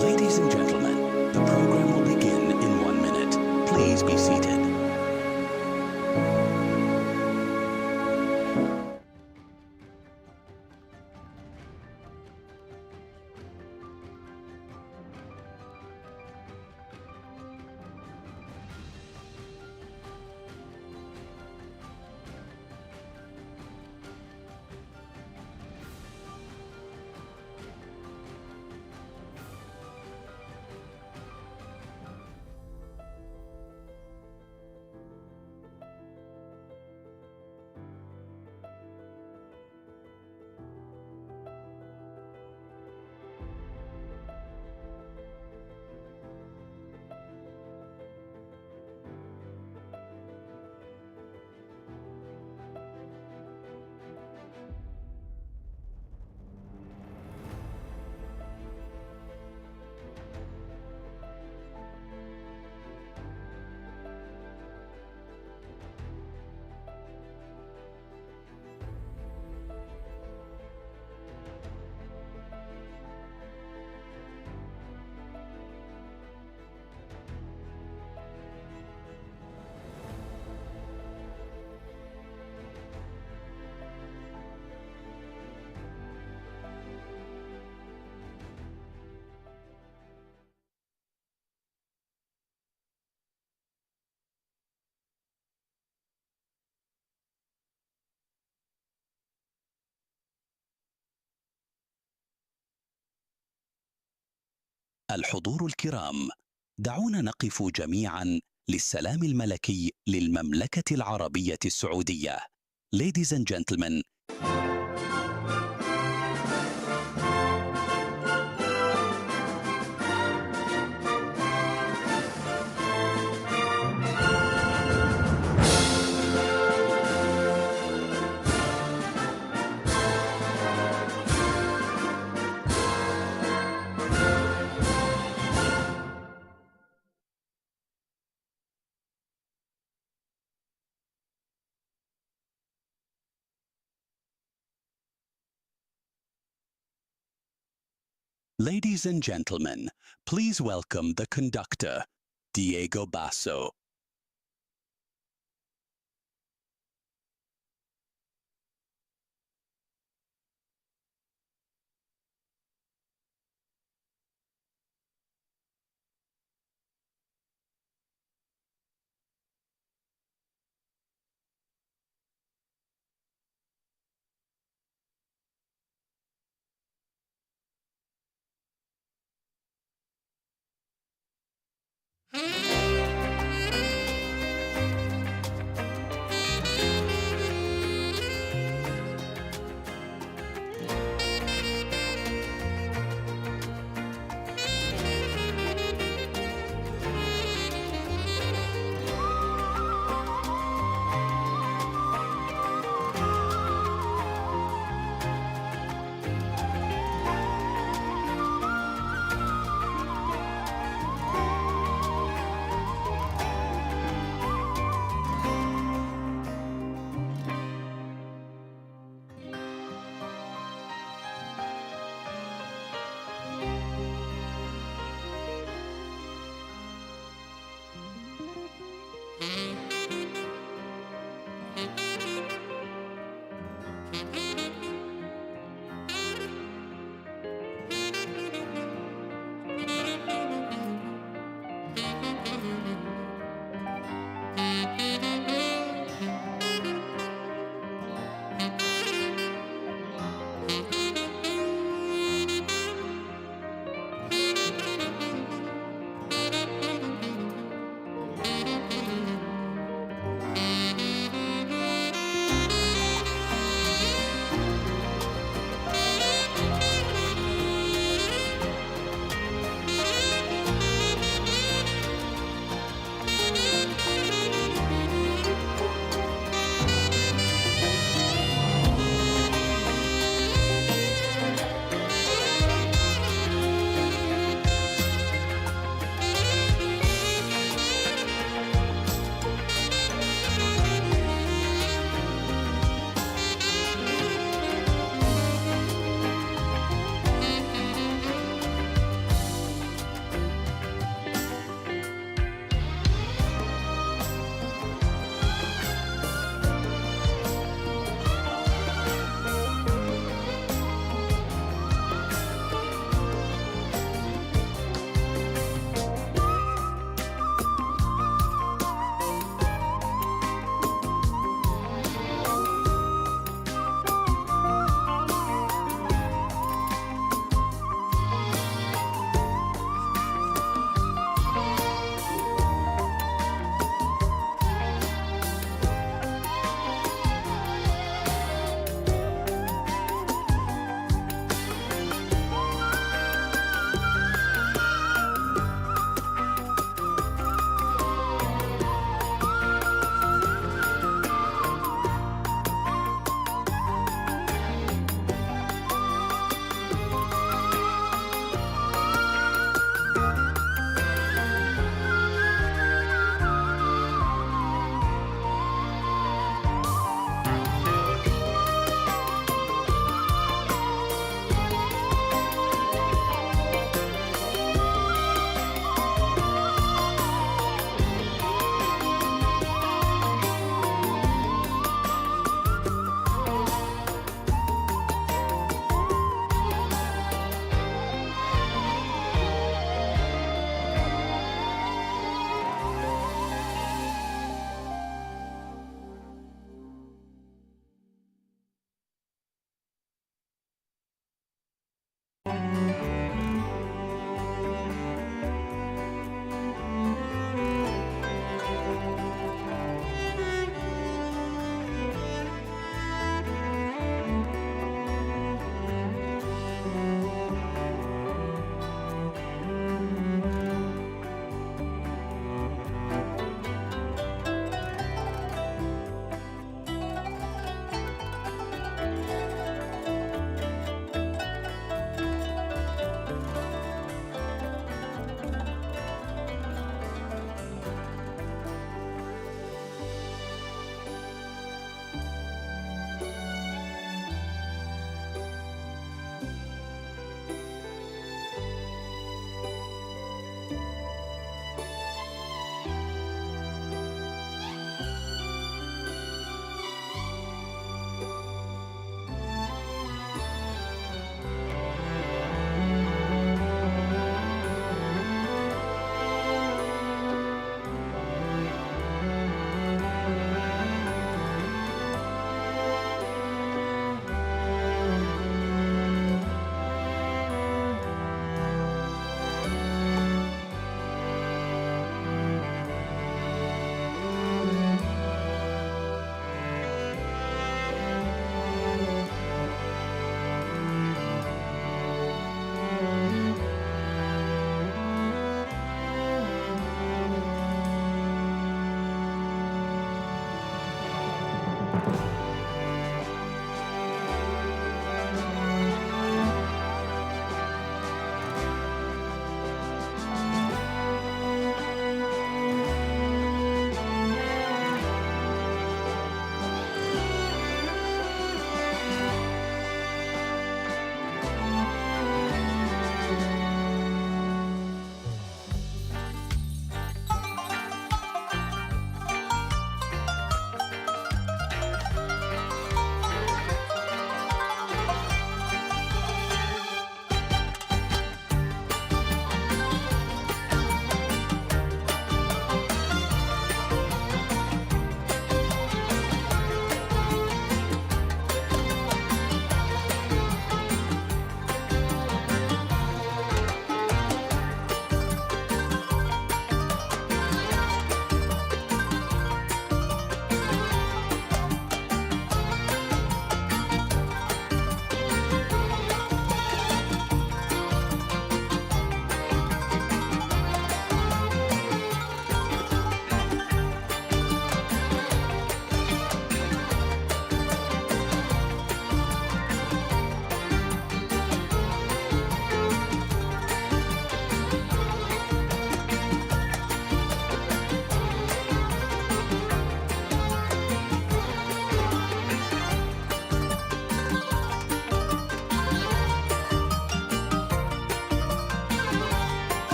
Ladies and gentlemen, the program will begin in 1 minute. Please be seated. الحضور الكرام، دعونا نقف جميعا للسلام الملكي للمملكة العربية السعودية. Ladies and gentlemen, Ladies and gentlemen, please welcome the conductor, Diego Basso.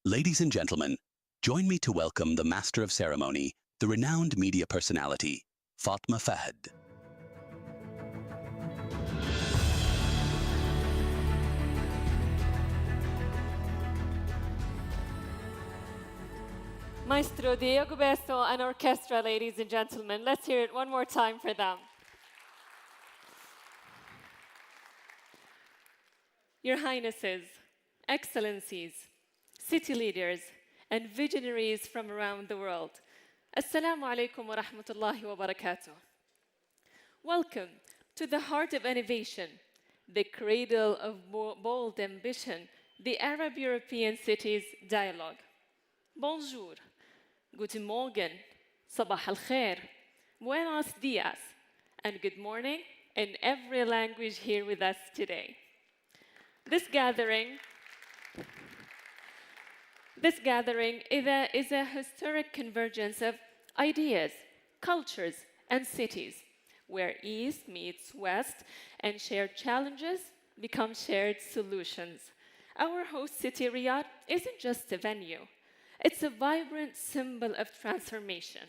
Ladies and gentlemen, join me to welcome the Master of Ceremony, the renowned media personality, Fatma Fahd. Maestro Diego Besto and orchestra, ladies and gentlemen. Let's hear it one more time for them. Your Highnesses, Excellencies, city leaders, and visionaries from around the world. Assalamu alaikum wa rahmatullahi wa barakatuh. Welcome to the heart of innovation, the cradle of bold ambition, the Arab-European Cities Dialogue. Bonjour, guten Morgen, Sabah al-Khair, buenos dias, and good morning in every language here with us today. This gathering is a historic convergence of ideas, cultures, and cities, where East meets West and shared challenges become shared solutions. Our host city, Riyadh, isn't just a venue. It's a vibrant symbol of transformation.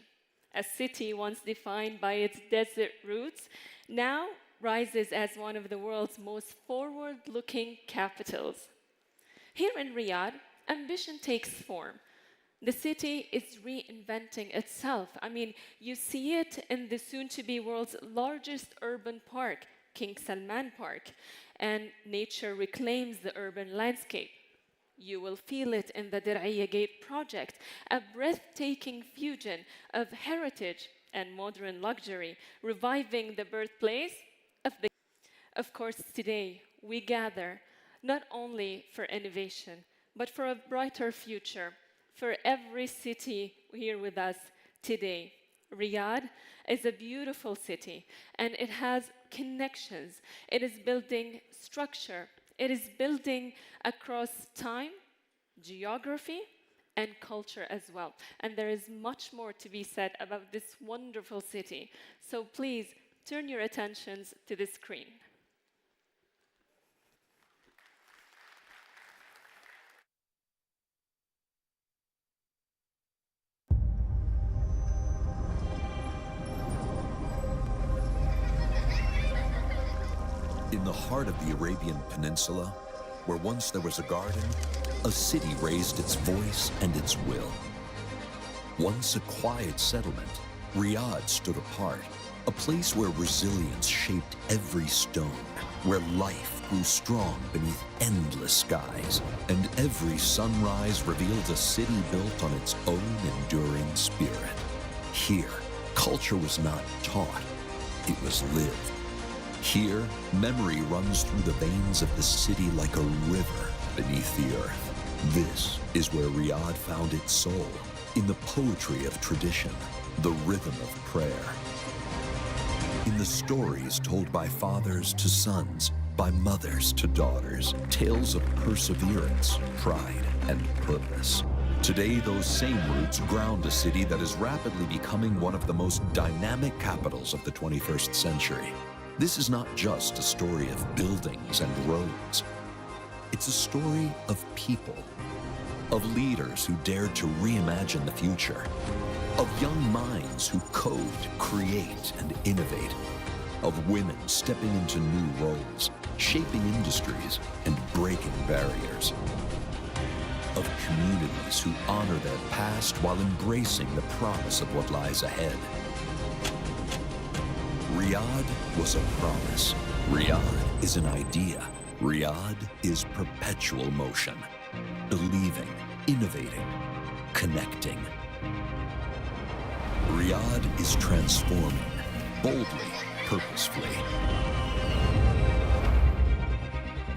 A city once defined by its desert roots now rises as one of the world's most forward-looking capitals. Here in Riyadh, ambition takes form. The city is reinventing itself. I mean, you see it in the soon-to-be world's largest urban park, King Salman Park, and nature reclaims the urban landscape. You will feel it in the Dir'iyya Gate project, a breathtaking fusion of heritage and modern luxury, reviving the birthplace of the... Of course, today, we gather not only for innovation, but for a brighter future for every city here with us today. Riyadh is a beautiful city, and it has connections. It is building structure. It is building across time, geography, and culture as well. And there is much more to be said about this wonderful city. So please turn your attentions to the screen. In the heart of the Arabian Peninsula, where once there was a garden, a city raised its voice and its will. Once a quiet settlement, Riyadh stood apart, a place where resilience shaped every stone, where life grew strong beneath endless skies, and every sunrise revealed a city built on its own enduring spirit. Here, culture was not taught, it was lived. Here, memory runs through the veins of the city like a river beneath the earth. This is where Riyadh found its soul, in the poetry of tradition, the rhythm of prayer. In the stories told by fathers to sons, by mothers to daughters, tales of perseverance, pride, and purpose. Today, those same roots ground a city that is rapidly becoming one of the most dynamic capitals of the 21st century. This is not just a story of buildings and roads. It's a story of people, of leaders who dared to reimagine the future, of young minds who code, create, and innovate, of women stepping into new roles, shaping industries, and breaking barriers, of communities who honor their past while embracing the promise of what lies ahead. Riyadh was a promise. Riyadh is an idea. Riyadh is perpetual motion. Believing, innovating, connecting. Riyadh is transforming, boldly, purposefully.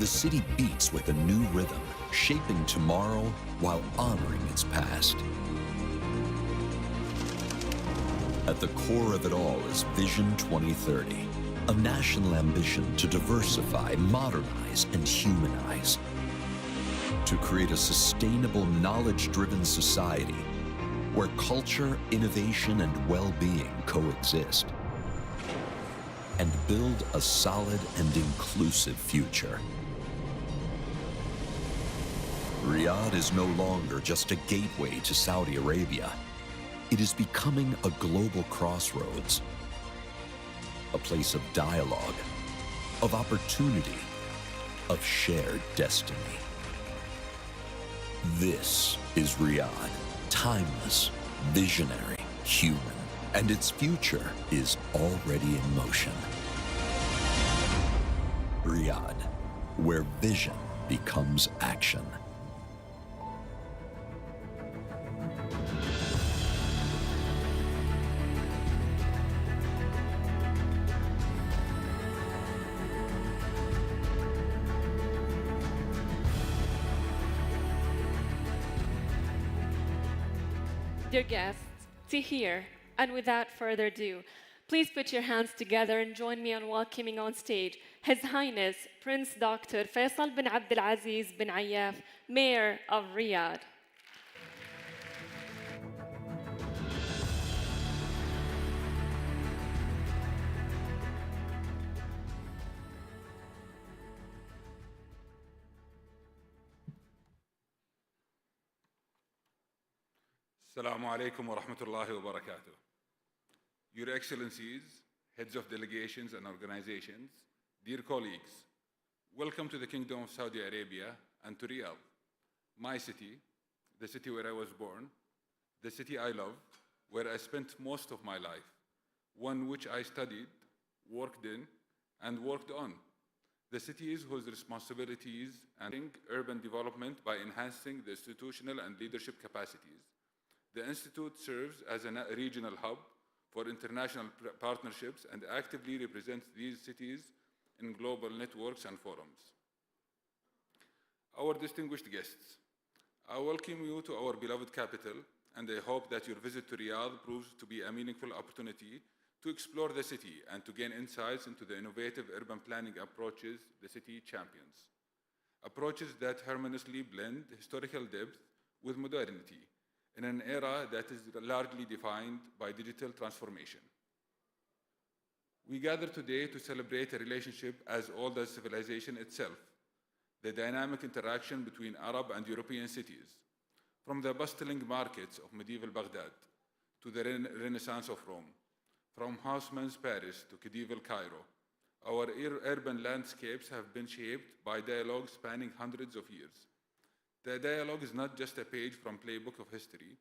The city beats with a new rhythm, shaping tomorrow while honoring its past. At the core of it all is Vision 2030, a national ambition to diversify, modernize, and humanize. To create a sustainable, knowledge-driven society where culture, innovation, and well-being coexist. And build a solid and inclusive future. Riyadh is no longer just a gateway to Saudi Arabia. It is becoming a global crossroads, a place of dialogue, of opportunity, of shared destiny. This is Riyadh, timeless, visionary, human, and its future is already in motion. Riyadh, where vision becomes action. Dear guests, to hear, and without further ado, please put your hands together and join me on welcoming on stage His Highness Prince Dr. Faisal bin Abdulaziz bin Ayyaf, Mayor of Riyadh. Assalamu alaikum wa rahmatullahi wa barakatuh. Your Excellencies, heads of delegations and organizations, dear colleagues, welcome to the Kingdom of Saudi Arabia and to Riyadh, my city, the city where I was born, the city I love, where I spent most of my life, one which I studied, worked in, and worked on. The cities whose responsibilities and urban development by enhancing the institutional and leadership capacities. The Institute serves as a regional hub for international partnerships and actively represents these cities in global networks and forums. Our distinguished guests, I welcome you to our beloved capital, and I hope that your visit to Riyadh proves to be a meaningful opportunity to explore the city and to gain insights into the innovative urban planning approaches the city champions. Approaches that harmoniously blend historical depth with modernity, in an era that is largely defined by digital transformation. We gather today to celebrate a relationship as old as civilization itself, the dynamic interaction between Arab and European cities, from the bustling markets of medieval Baghdad to the Renaissance of Rome, from Haussmann's Paris to medieval Cairo. Our urban landscapes have been shaped by dialogue spanning hundreds of years. The dialogue is not just a page from playbook of history.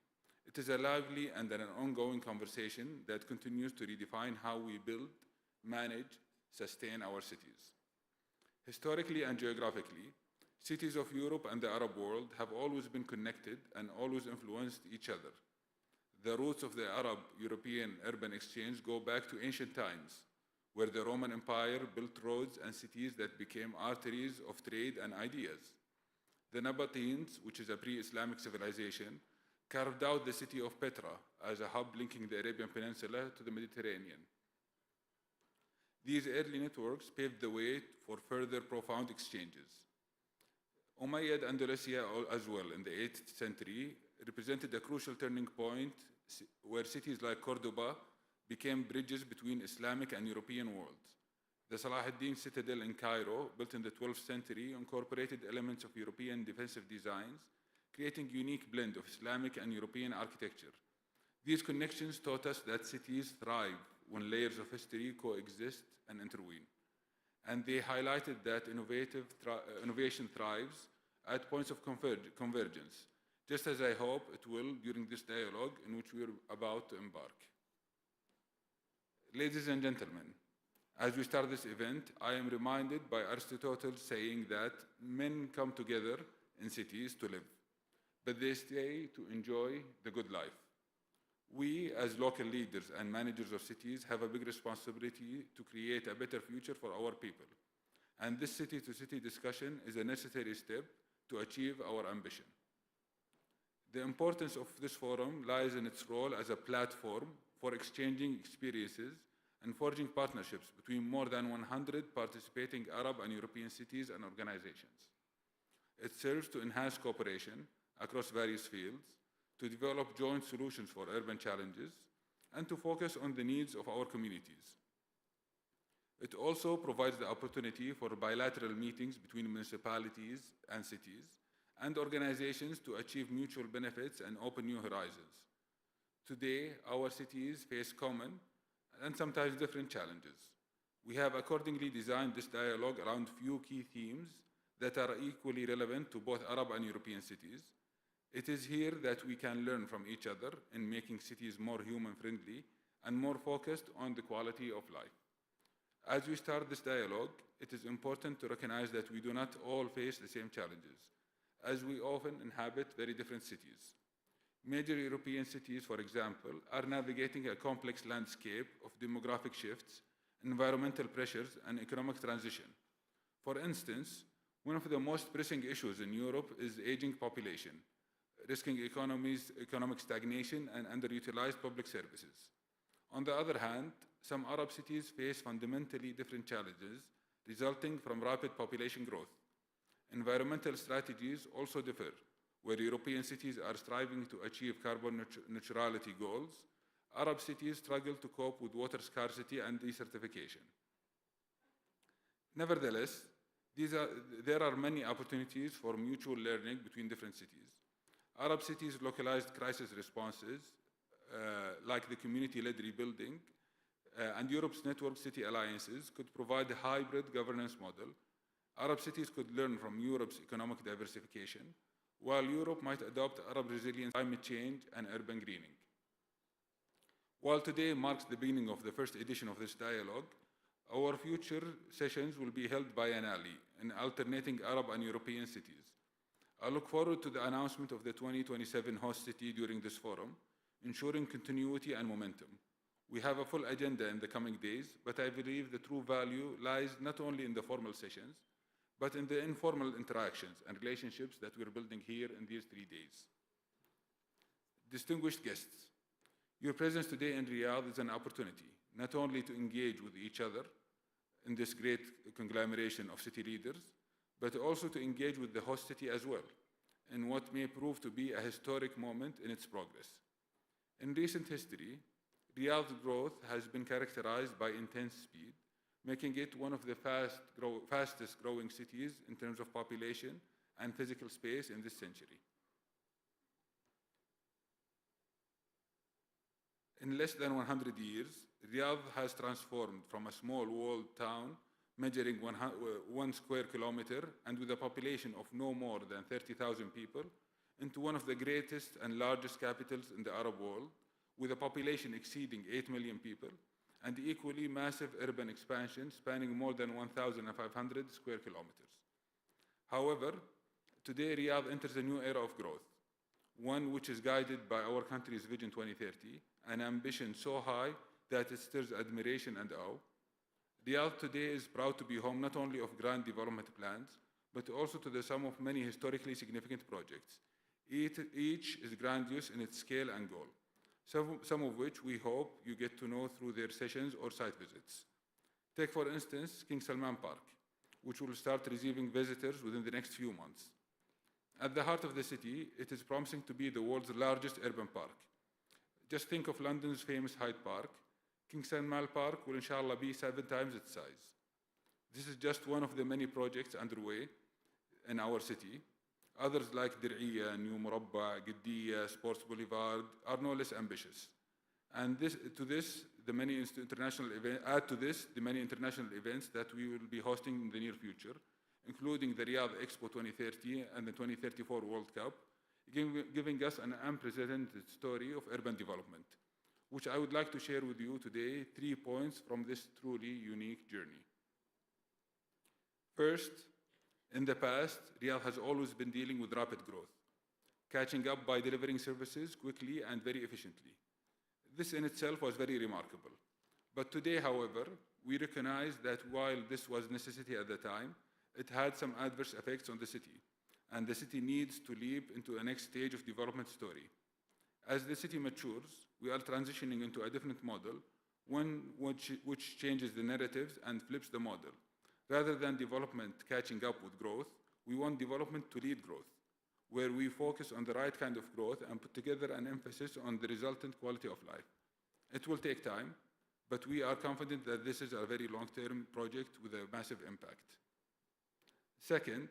It is a lively and an ongoing conversation that continues to redefine how we build, manage, sustain our cities. Historically and geographically, cities of Europe and the Arab world have always been connected and always influenced each other. The roots of the Arab-European urban exchange go back to ancient times, where the Roman Empire built roads and cities that became arteries of trade and ideas. The Nabateans, which is a pre-Islamic civilization, carved out the city of Petra as a hub linking the Arabian Peninsula to the Mediterranean. These early networks paved the way for further profound exchanges. Umayyad Andalusia as well in the 8th century represented a crucial turning point where cities like Cordoba became bridges between Islamic and European worlds. The Salah ad-Din citadel in Cairo, built in the 12th century, incorporated elements of European defensive designs, creating a unique blend of Islamic and European architecture. These connections taught us that cities thrive when layers of history coexist and intervene. And they highlighted that innovation thrives at points of convergence, just as I hope it will during this dialogue in which we are about to embark. Ladies and gentlemen, as we start this event, I am reminded by Aristotle saying that men come together in cities to live, but they stay to enjoy the good life. We, as local leaders and managers of cities, have a big responsibility to create a better future for our people. And this city-to-city discussion is a necessary step to achieve our ambition. The importance of this forum lies in its role as a platform for exchanging experiences and forging partnerships between more than 100 participating Arab and European cities and organizations. It serves to enhance cooperation across various fields, to develop joint solutions for urban challenges, and to focus on the needs of our communities. It also provides the opportunity for bilateral meetings between municipalities and cities and organizations to achieve mutual benefits and open new horizons. Today, our cities face common and sometimes different challenges. We have accordingly designed this dialogue around few key themes that are equally relevant to both Arab and European cities. It is here that we can learn from each other in making cities more human-friendly and more focused on the quality of life. As we start this dialogue, it is important to recognize that we do not all face the same challenges, as we often inhabit very different cities. Major European cities, for example, are navigating a complex landscape of demographic shifts, environmental pressures, and economic transition. For instance, one of the most pressing issues in Europe is aging population, risking economic stagnation and underutilized public services. On the other hand, some Arab cities face fundamentally different challenges resulting from rapid population growth. Environmental strategies also differ, where European cities are striving to achieve carbon neutrality goals. Arab cities struggle to cope with water scarcity and desertification. Nevertheless, there are many opportunities for mutual learning between different cities. Arab cities' localized crisis responses, like the community-led rebuilding, and Europe's network city alliances could provide a hybrid governance model. Arab cities could learn from Europe's economic diversification, while Europe might adopt Arab resilience, climate change, and urban greening. While today marks the beginning of the first edition of this dialogue, our future sessions will be held biennially in alternating Arab and European cities. I look forward to the announcement of the 2027 host city during this forum, ensuring continuity and momentum. We have a full agenda in the coming days, but I believe the true value lies not only in the formal sessions, but in the informal interactions and relationships that we're building here in these 3 days. Distinguished guests, your presence today in Riyadh is an opportunity not only to engage with each other in this great conglomeration of city leaders, but also to engage with the host city as well, in what may prove to be a historic moment in its progress. In recent history, Riyadh's growth has been characterized by intense speed, making it one of the fastest growing cities in terms of population and physical space in this century. In less than 100 years, Riyadh has transformed from a small walled town measuring 1 square kilometer and with a population of no more than 30,000 people into one of the greatest and largest capitals in the Arab world, with a population exceeding 8 million people and equally massive urban expansion spanning more than 1,500 square kilometers. However, today Riyadh enters a new era of growth, one which is guided by our country's Vision 2030, an ambition so high that it stirs admiration and awe. Riyadh today is proud to be home not only of grand development plans, but also to the sum of many historically significant projects. Each is grandiose in its scale and goal, some of which we hope you get to know through their sessions or site visits. Take, for instance, King Salman Park, which will start receiving visitors within the next few months. At the heart of the city, it is promising to be the world's largest urban park. Just think of London's famous Hyde Park. King Salman Park will inshallah be 7 times its size. This is just one of the many projects underway in our city. Others like Dir'iyya, New Murabba, Giddiya, Sports Boulevard are no less ambitious. And add to this the many international events that we will be hosting in the near future, including the Riyadh Expo 2030 and the 2034 World Cup, giving us an unprecedented story of urban development, which I would like to share with you today 3 points from this truly unique journey. First, in the past, Riyadh has always been dealing with rapid growth, catching up by delivering services quickly and very efficiently. This in itself was very remarkable. But today, however, we recognize that while this was a necessity at the time, it had some adverse effects on the city, and the city needs to leap into a next stage of development story. As the city matures, we are transitioning into a different model, one which changes the narratives and flips the model. Rather than development catching up with growth, we want development to lead growth, where we focus on the right kind of growth and put together an emphasis on the resultant quality of life. It will take time, but we are confident that this is a very long-term project with a massive impact. Second,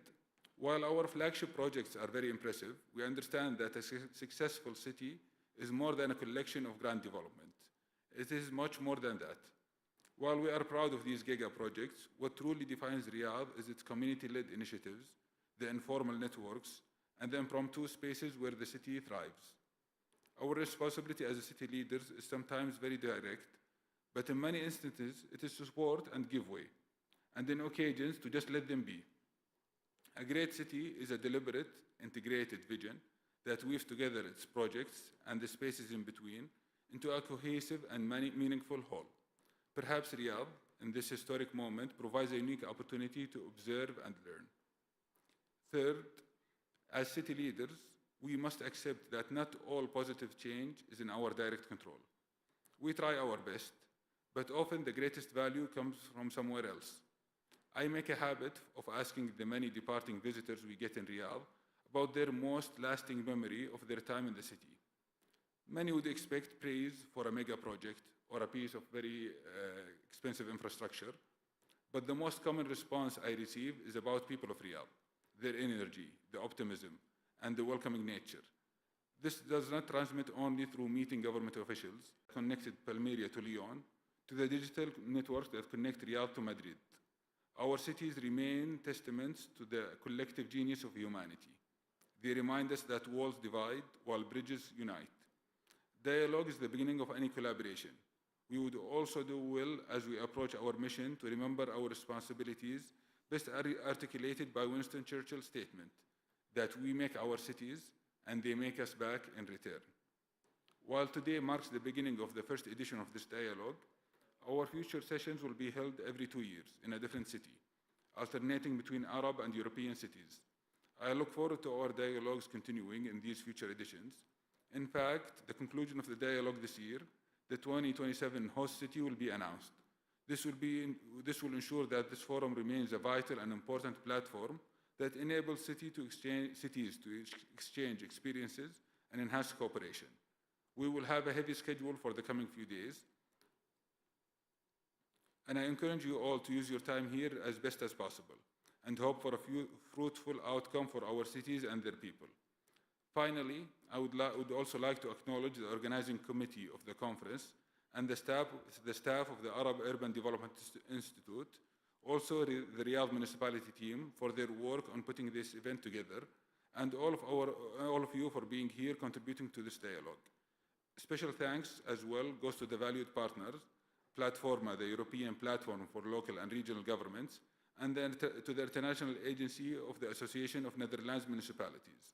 While our flagship projects are very impressive, we understand that a successful city is more than a collection of grand development. It is much more than that. While we are proud of these giga projects, what truly defines Riyadh is its community-led initiatives, the informal networks, and the impromptu spaces where the city thrives. Our responsibility as city leaders is sometimes very direct, but in many instances, it is to support and give way, and in occasions, to just let them be. A great city is a deliberate, integrated vision that weaves together its projects and the spaces in between into a cohesive and meaningful whole. Perhaps Riyadh, in this historic moment, provides a unique opportunity to observe and learn. Third, as city leaders, we must accept that not all positive change is in our direct control. We try our best, but often the greatest value comes from somewhere else. I make a habit of asking the many departing visitors we get in Riyadh about their most lasting memory of their time in the city. Many would expect praise for a mega project or a piece of very expensive infrastructure, but the most common response I receive is about people of Riyadh, their energy, the optimism, and the welcoming nature. This does not transmit only through meeting government officials, connected Palmyra to Lyon, to the digital networks that connect Riyadh to Madrid. Our cities remain testaments to the collective genius of humanity. They remind us that walls divide while bridges unite. Dialogue is the beginning of any collaboration. We would also do well as we approach our mission to remember our responsibilities, best articulated by Winston Churchill's statement that we make our cities and they make us back in return. While today marks the beginning of the first edition of this dialogue, our future sessions will be held every 2 years in a different city, alternating between Arab and European cities. I look forward to our dialogues continuing in these future editions. In fact, the conclusion of the dialogue this year, the 2027 host city will be announced. This will ensure that this forum remains a vital and important platform that enables cities to exchange experiences and enhance cooperation. We will have a heavy schedule for the coming few days, and I encourage you all to use your time here as best as possible and hope for a fruitful outcome for our cities and their people. Finally, I would also like to acknowledge the organizing committee of the conference and the staff of the Arab Urban Development Institute, also the Riyadh Municipality team for their work on putting this event together, and all of you for being here contributing to this dialogue. Special thanks as well goes to the valued partners, Platforma, the European platform for local and regional governments, and then to the International Agency of the Association of Netherlands Municipalities.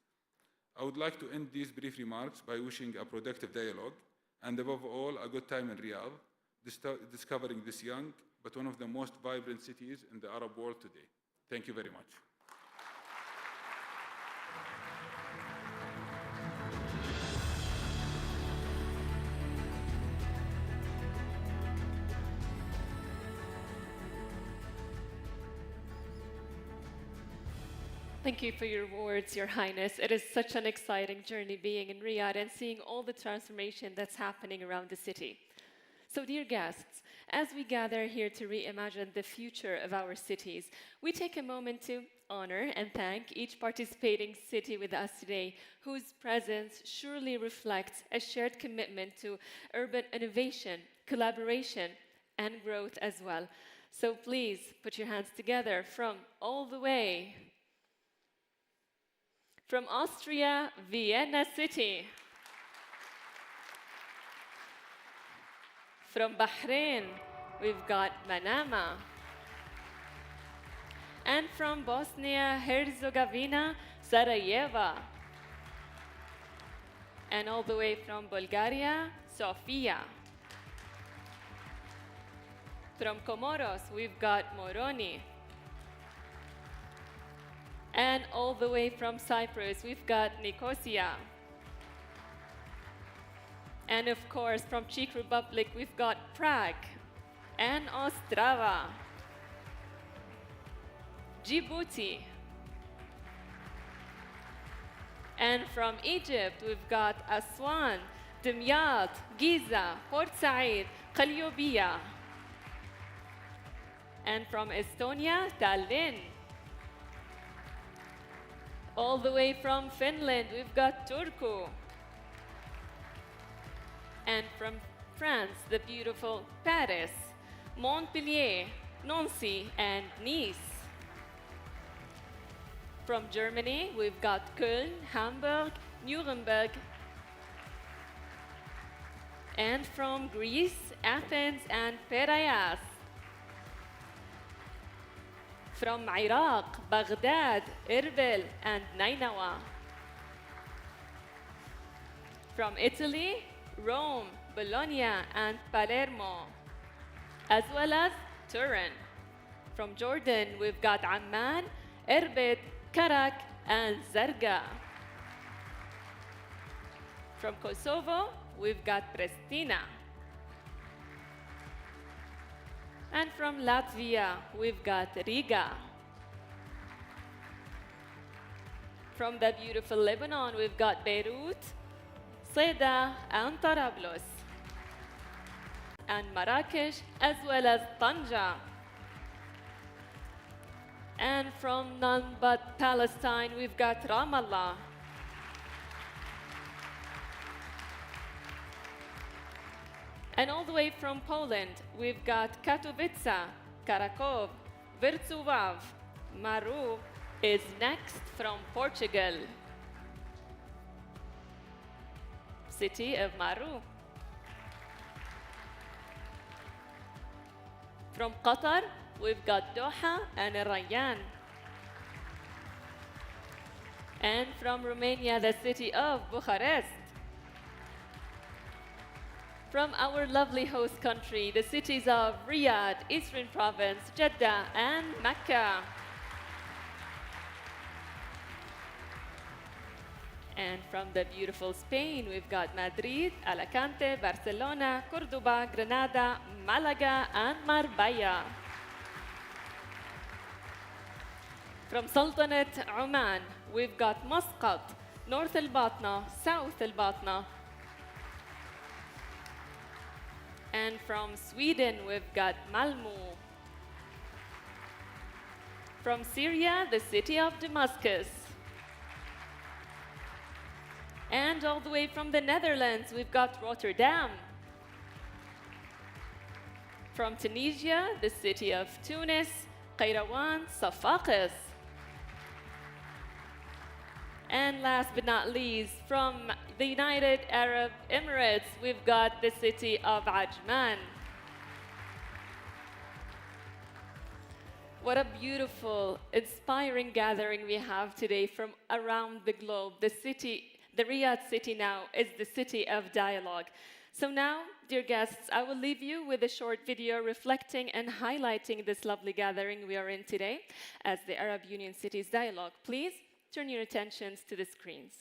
I would like to end these brief remarks by wishing a productive dialogue, and above all, a good time in Riyadh, discovering this young, but one of the most vibrant cities in the Arab world today. Thank you very much. Thank you for your words, Your Highness. It is such an exciting journey being in Riyadh and seeing all the transformation that's happening around the city. So, dear guests, as we gather here to reimagine the future of our cities, we take a moment to honor and thank each participating city with us today, whose presence surely reflects a shared commitment to urban innovation, collaboration, and growth as well. So please put your hands together from all the way from Austria, Vienna City. From Bahrain, we've got Manama. And from Bosnia-Herzegovina, Sarajevo. And all the way from Bulgaria, Sofia. From Comoros, we've got Moroni. And all the way from Cyprus, we've got Nicosia. And of course, from Czech Republic, we've got Prague and Ostrava, Djibouti. And from Egypt, we've got Aswan, Dimyat, Giza, Port Said, Qalyobia. And from Estonia, Tallinn. All the way from Finland, we've got Turku. And from France, the beautiful Paris, Montpellier, Nancy, and Nice. From Germany, we've got Köln, Hamburg, Nuremberg. And from Greece, Athens and Piraeus. From Iraq, Baghdad, Erbil, and Nainawa. From Italy, Rome, Bologna, and Palermo, as well as Turin. From Jordan, we've got Amman, Irbid, Karak, and Zarga. From Kosovo, we've got Pristina. And from Latvia, we've got Riga. From the beautiful Lebanon, we've got Beirut, Seda, and Tarablos. And Marrakesh, as well as Tanja. And from none but Palestine, we've got Ramallah. And all the way from Poland, we've got Katowice, Kraków, Wrocław. Maru is next from Portugal. City of Maru. From Qatar, we've got Doha and Rayyan. And from Romania, the city of Bucharest. From our lovely host country, the cities of Riyadh, Eastern Province, Jeddah, and Mecca. And from the beautiful Spain, we've got Madrid, Alicante, Barcelona, Cordoba, Granada, Malaga, and Marbella. From Sultanate Oman, we've got Muscat, North al-Batna, South al-Batna. And from Sweden, we've got Malmö. From Syria, the city of Damascus. And all the way from the Netherlands, we've got Rotterdam. From Tunisia, the city of Tunis, Qayrawan, Safakis. And last but not least, from the United Arab Emirates, we've got the city of Ajman. What a beautiful, inspiring gathering we have today from around the globe. The Riyadh city now is the city of dialogue. So now, dear guests, I will leave you with a short video reflecting and highlighting this lovely gathering we are in today as the Arab Union Cities Dialogue. Please turn your attentions to the screens.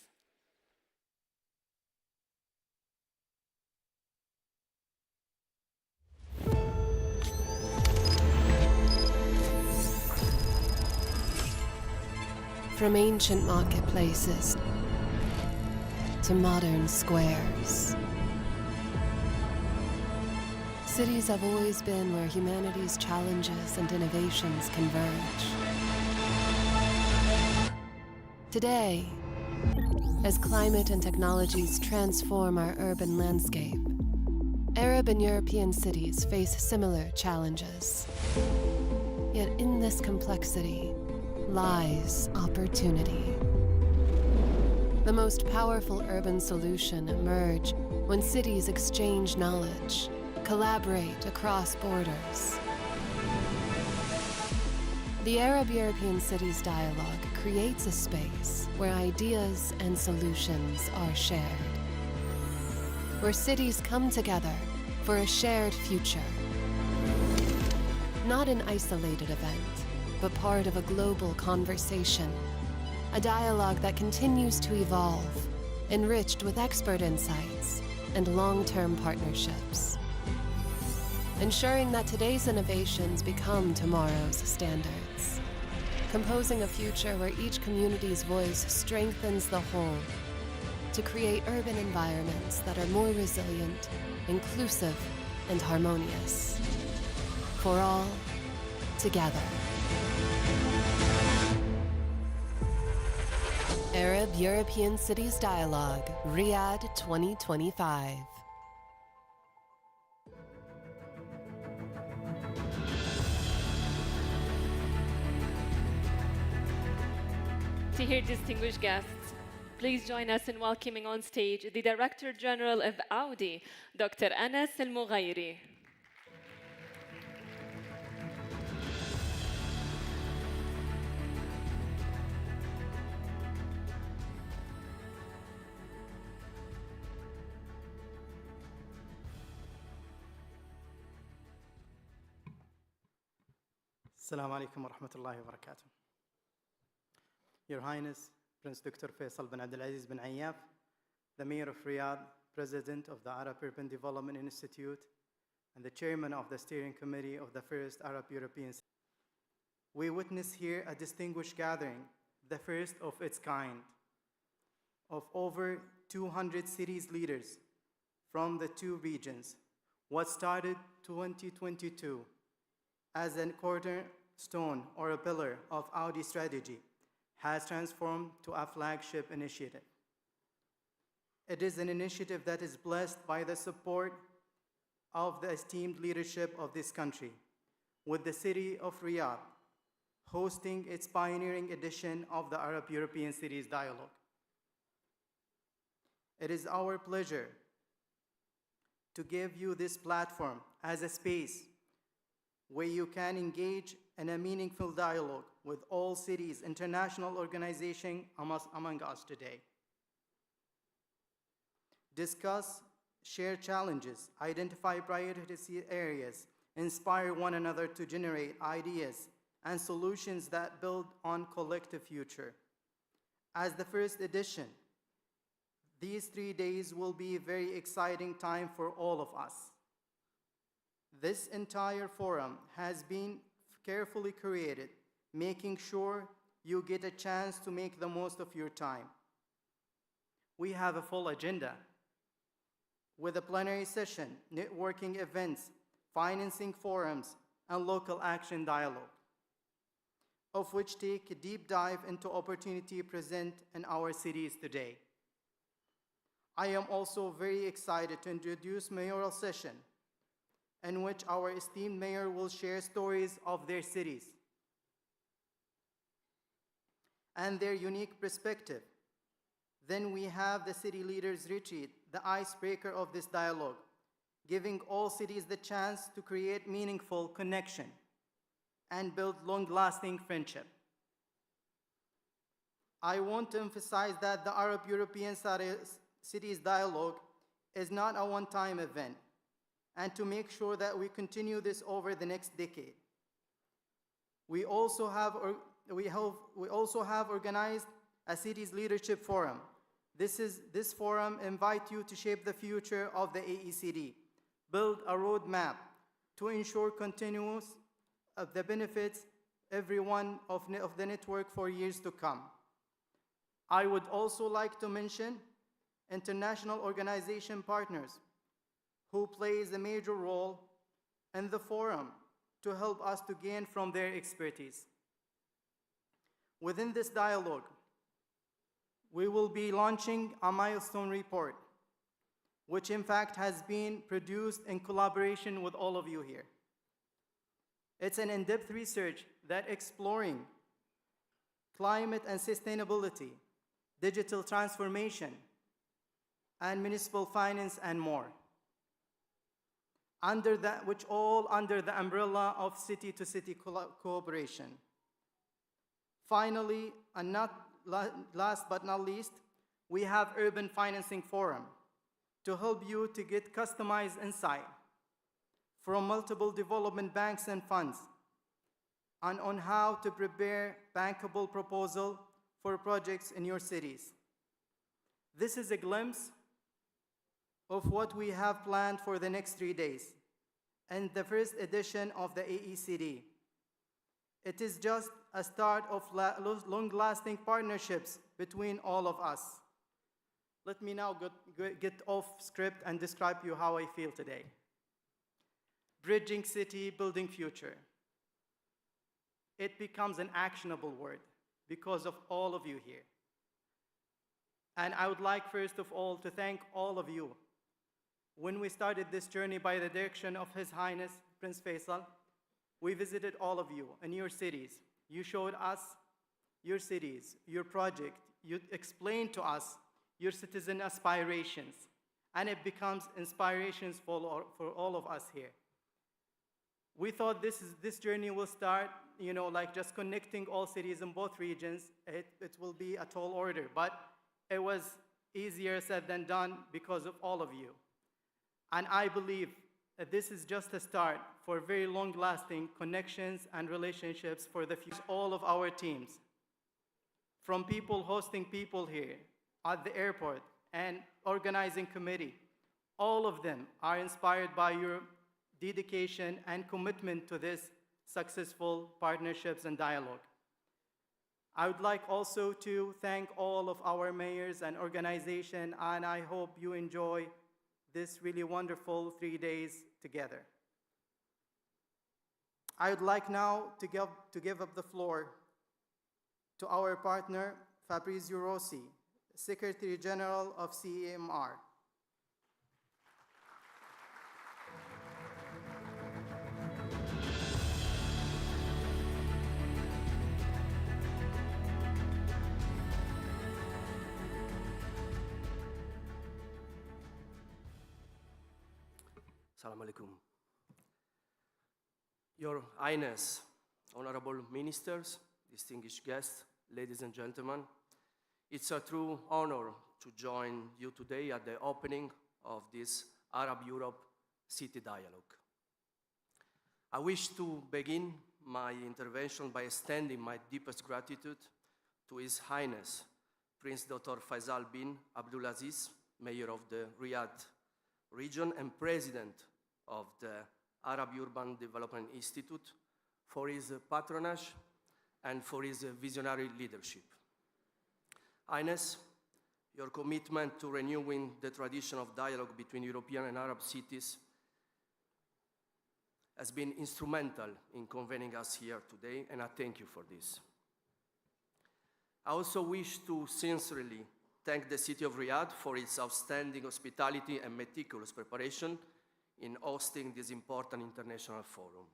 From ancient marketplaces to modern squares, cities have always been where humanity's challenges and innovations converge. Today, as climate and technologies transform our urban landscape, Arab and European cities face similar challenges. Yet in this complexity lies opportunity. The most powerful urban solutions emerge when cities exchange knowledge, collaborate across borders. The Arab-European Cities Dialogue creates a space where ideas and solutions are shared, where cities come together for a shared future. Not an isolated event, but part of a global conversation, a dialogue that continues to evolve, enriched with expert insights and long-term partnerships, ensuring that today's innovations become tomorrow's standards, composing a future where each community's voice strengthens the whole to create urban environments that are more resilient, inclusive, and harmonious. For all, together. Arab-European Cities Dialogue, Riyadh 2025. Dear distinguished guests, please join us in welcoming on stage the Director General of Audi, Dr. Anas Al-Mughayri. Assalamu alaikum wa rahmatullahi wa barakatuh. Your Highness, Prince Dr. Faisal bin Abdulaziz bin Ayyaf, the Mayor of Riyadh, President of the Arab Urban Development Institute, and the Chairman of the Steering Committee of the First Arab European City. We witness here a distinguished gathering, the first of its kind, of over 200 cities leaders from the two regions. What started 2022 as a cornerstone or a pillar of Audi strategy has transformed to a flagship initiative. It is an initiative that is blessed by the support of the esteemed leadership of this country, with the city of Riyadh hosting its pioneering edition of the Arab-European Cities Dialogue. It is our pleasure to give you this platform as a space where you can engage in a meaningful dialogue with all cities, international organizations among us today. Discuss, share challenges, identify priority areas, inspire one another to generate ideas and solutions that build on collective future. As the first edition, these 3 days will be a very exciting time for all of us. This entire forum has been carefully curated, making sure you get a chance to make the most of your time. We have a full agenda with a plenary session, networking events, financing forums, and local action dialogue, of which take a deep dive into opportunity present in our cities today. I am also very excited to introduce Mayoral session, in which our esteemed mayor will share stories of their cities and their unique perspective. Then we have the city leaders retreat, the icebreaker of this dialogue, giving all cities the chance to create meaningful connection and build long-lasting friendship. I want to emphasize that the Arab-European Cities Dialogue is not a one-time event, and to make sure that we continue this over the next decade. We also have organized a cities leadership forum. This forum invites you to shape the future of the AECD, build a roadmap to ensure continuous of the benefits everyone of the network for years to come. I would also like to mention international organization partners who plays a major role in the forum to help us to gain from their expertise. Within this dialogue, we will be launching a milestone report, which in fact has been produced in collaboration with all of you here. It's an in-depth research that exploring climate and sustainability, digital transformation, and municipal finance and more, which all under the umbrella of city-to-city cooperation. Finally, and last but not least, we have Urban Financing Forum to help you to get customized insight from multiple development banks and funds and on how to prepare bankable proposal for projects in your cities. This is a glimpse of what we have planned for the next 3 days and the first edition of the AECD. It is just a start of long-lasting partnerships between all of us. Let me now get off script and describe you how I feel today. Bridging city, building future. It becomes an actionable word because of all of you here. And I would like, first of all, to thank all of you. When we started this journey by the direction of His Highness Prince Faisal, we visited all of you in your cities. You showed us your cities, your project. You explained to us your citizen aspirations. And it becomes inspirations for all of us here. We thought this journey will start, like just connecting all cities in both regions. It will be a tall order, but it was easier said than done because of all of you. And I believe that this is just a start for very long-lasting connections and relationships for the future. All of our teams, from people hosting people here at the airport and organizing committee, all of them are inspired by your dedication and commitment to this successful partnerships and dialogue. I would like also to thank all of our mayors and organization, and I hope you enjoy this really wonderful 3 days together. I would like now to give up the floor to our partner, Fabrizio Rossi, Secretary General of CEMR. Assalamu alaikum. Your Highness, honorable ministers, distinguished guests, ladies and gentlemen, it's a true honor to join you today at the opening of this Arab-Europe City Dialogue. I wish to begin my intervention by extending my deepest gratitude to His Highness, Prince Dr. Faisal bin Abdulaziz, Mayor of the Riyadh region and President of the Arab Urban Development Institute, for his patronage and for his visionary leadership. Highness, your commitment to renewing the tradition of dialogue between European and Arab cities has been instrumental in convening us here today, and I thank you for this. I also wish to sincerely thank the city of Riyadh for its outstanding hospitality and meticulous preparation in hosting this important international forum,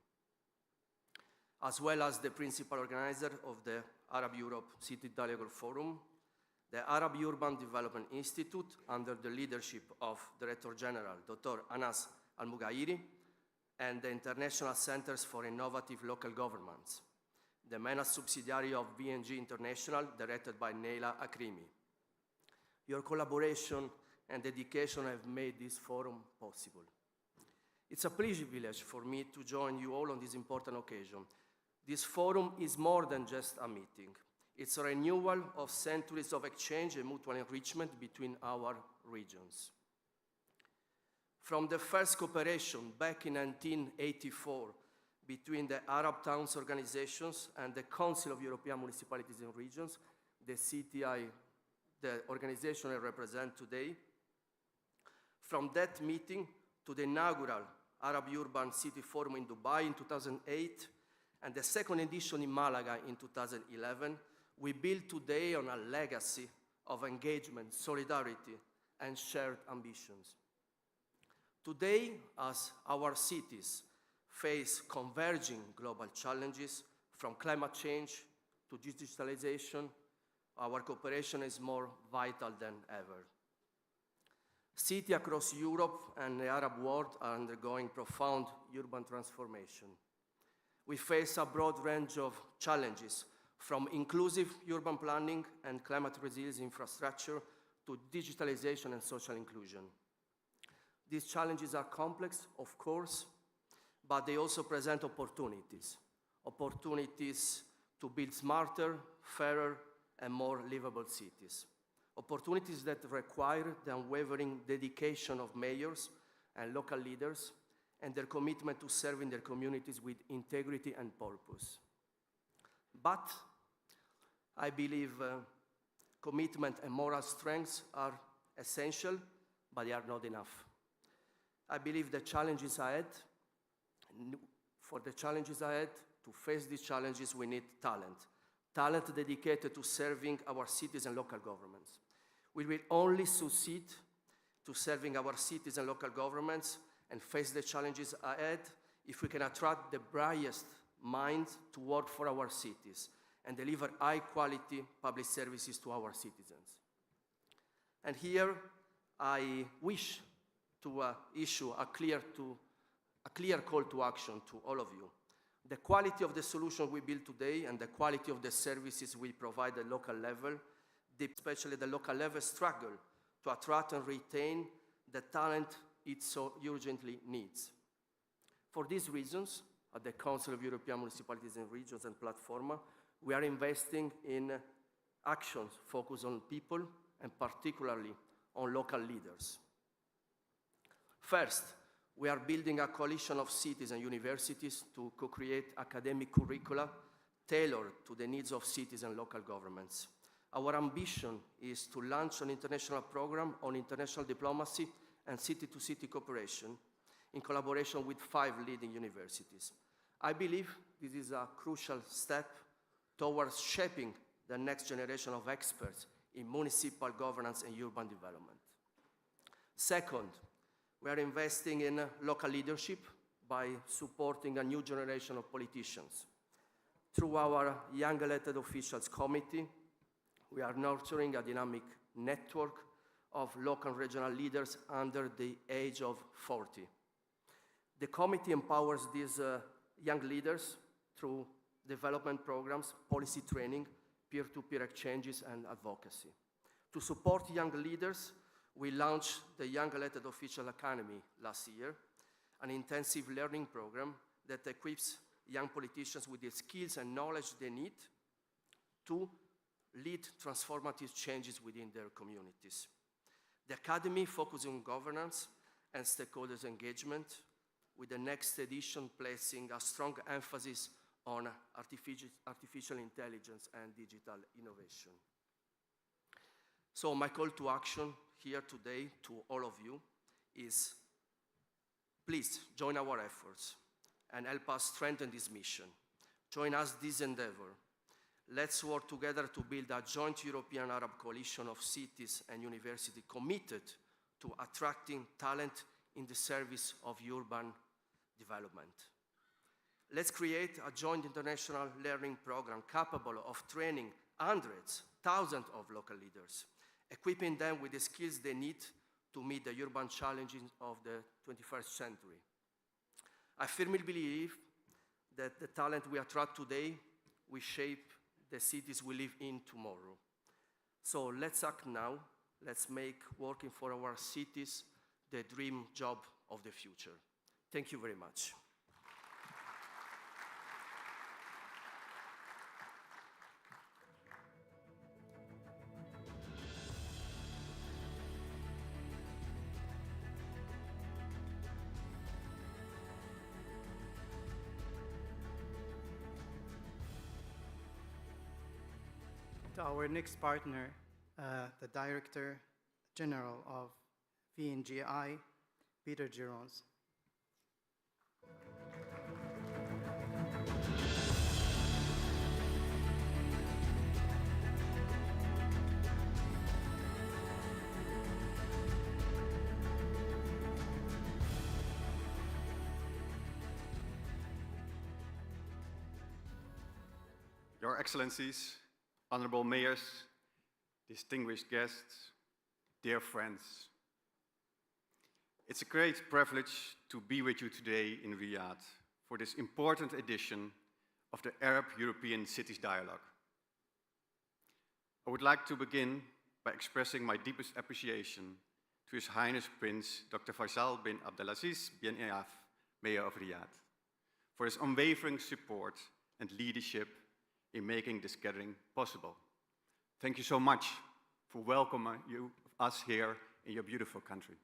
as well as the principal organizer of the Arab Europe City Dialogue Forum, the Arab Urban Development Institute, under the leadership of Director General Dr. Anas Al-Mughayiri, and the International Centers for Innovative Local Governments, the MENA subsidiary of BNG International, directed by Neila Akrimi. Your collaboration and dedication have made this forum possible. It's a privilege for me to join you all on this important occasion. This forum is more than just a meeting. It's a renewal of centuries of exchange and mutual enrichment between our regions. From the first cooperation back in 1984 between the Arab Towns Organizations and the Council of European Municipalities and Regions, the CTI, the organization I represent today, from that meeting to the inaugural Arab Urban City Forum in Dubai in 2008 and the second edition in Malaga in 2011, we build today on a legacy of engagement, solidarity, and shared ambitions. Today, as our cities face converging global challenges from climate change to digitalization, our cooperation is more vital than ever. Cities across Europe and the Arab world are undergoing profound urban transformation. We face a broad range of challenges, from inclusive urban planning and climate resilience infrastructure to digitalization and social inclusion. These challenges are complex, of course, but they also present opportunities. Opportunities to build smarter, fairer, and more livable cities. Opportunities that require the unwavering dedication of mayors and local leaders and their commitment to serving their communities with integrity and purpose. But I believe commitment and moral strengths are essential, but they are not enough. I believe the challenges ahead, for the challenges ahead, to face these challenges, we need talent. Talent dedicated to serving our cities and local governments. We will only succeed to serving our cities and local governments and face the challenges ahead if we can attract the brightest minds to work for our cities and deliver high-quality public services to our citizens. And here, I wish to issue a clear call to action to all of you. The quality of the solution we build today and the quality of the services we provide at local level, especially the local level, struggle to attract and retain the talent it so urgently needs. For these reasons, at the Council of European Municipalities and Regions and Platforma, we are investing in actions focused on people and particularly on local leaders. First, we are building a coalition of cities and universities to co-create academic curricula tailored to the needs of cities and local governments. Our ambition is to launch an international program on international diplomacy and city-to-city cooperation in collaboration with 5 leading universities. I believe this is a crucial step towards shaping the next generation of experts in municipal governance and urban development. Second, we are investing in local leadership by supporting a new generation of politicians. Through our Young Elected Officials Committee, we are nurturing a dynamic network of local and regional leaders under the age of 40. The committee empowers these young leaders through development programs, policy training, peer-to-peer exchanges, and advocacy. To support young leaders, we launched the Young Elected Official Academy last year, an intensive learning program that equips young politicians with the skills and knowledge they need to lead transformative changes within their communities. The Academy focuses on governance and stakeholders' engagement, with the next edition placing a strong emphasis on artificial intelligence and digital innovation. So my call to action here today to all of you is, please join our efforts and help us strengthen this mission. Join us this endeavor. Let's work together to build a joint European Arab coalition of cities and universities committed to attracting talent in the service of urban development. Let's create a joint international learning program capable of training hundreds, thousands of local leaders, equipping them with the skills they need to meet the urban challenges of the 21st century. I firmly believe that the talent we attract today will shape the cities we live in tomorrow. So let's act now. Let's make working for our cities the dream job of the future. Thank you very much. To our next partner, the Director General of VNGI, Peter Girons. Your Excellencies, Honorable Mayors, distinguished guests, dear friends. It's a great privilege to be with you today in Riyadh for this important edition of the Arab-European Cities Dialogue. I would like to begin by expressing my deepest appreciation to His Highness Prince Dr. Faisal bin Abdulaziz bin Eaf, Mayor of Riyadh, for his unwavering support and leadership in making this gathering possible. Thank you so much for welcoming us here in your beautiful country.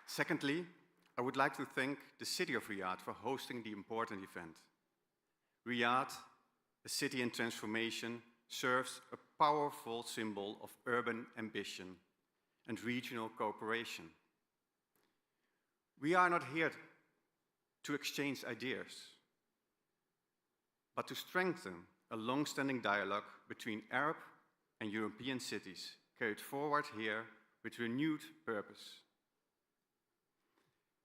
Secondly, I would like to thank the city of Riyadh for hosting the important event. Riyadh, a city in transformation, serves a powerful symbol of urban ambition and regional cooperation. We are not here to exchange ideas, but to strengthen a long-standing dialogue between Arab and European cities carried forward here with renewed purpose.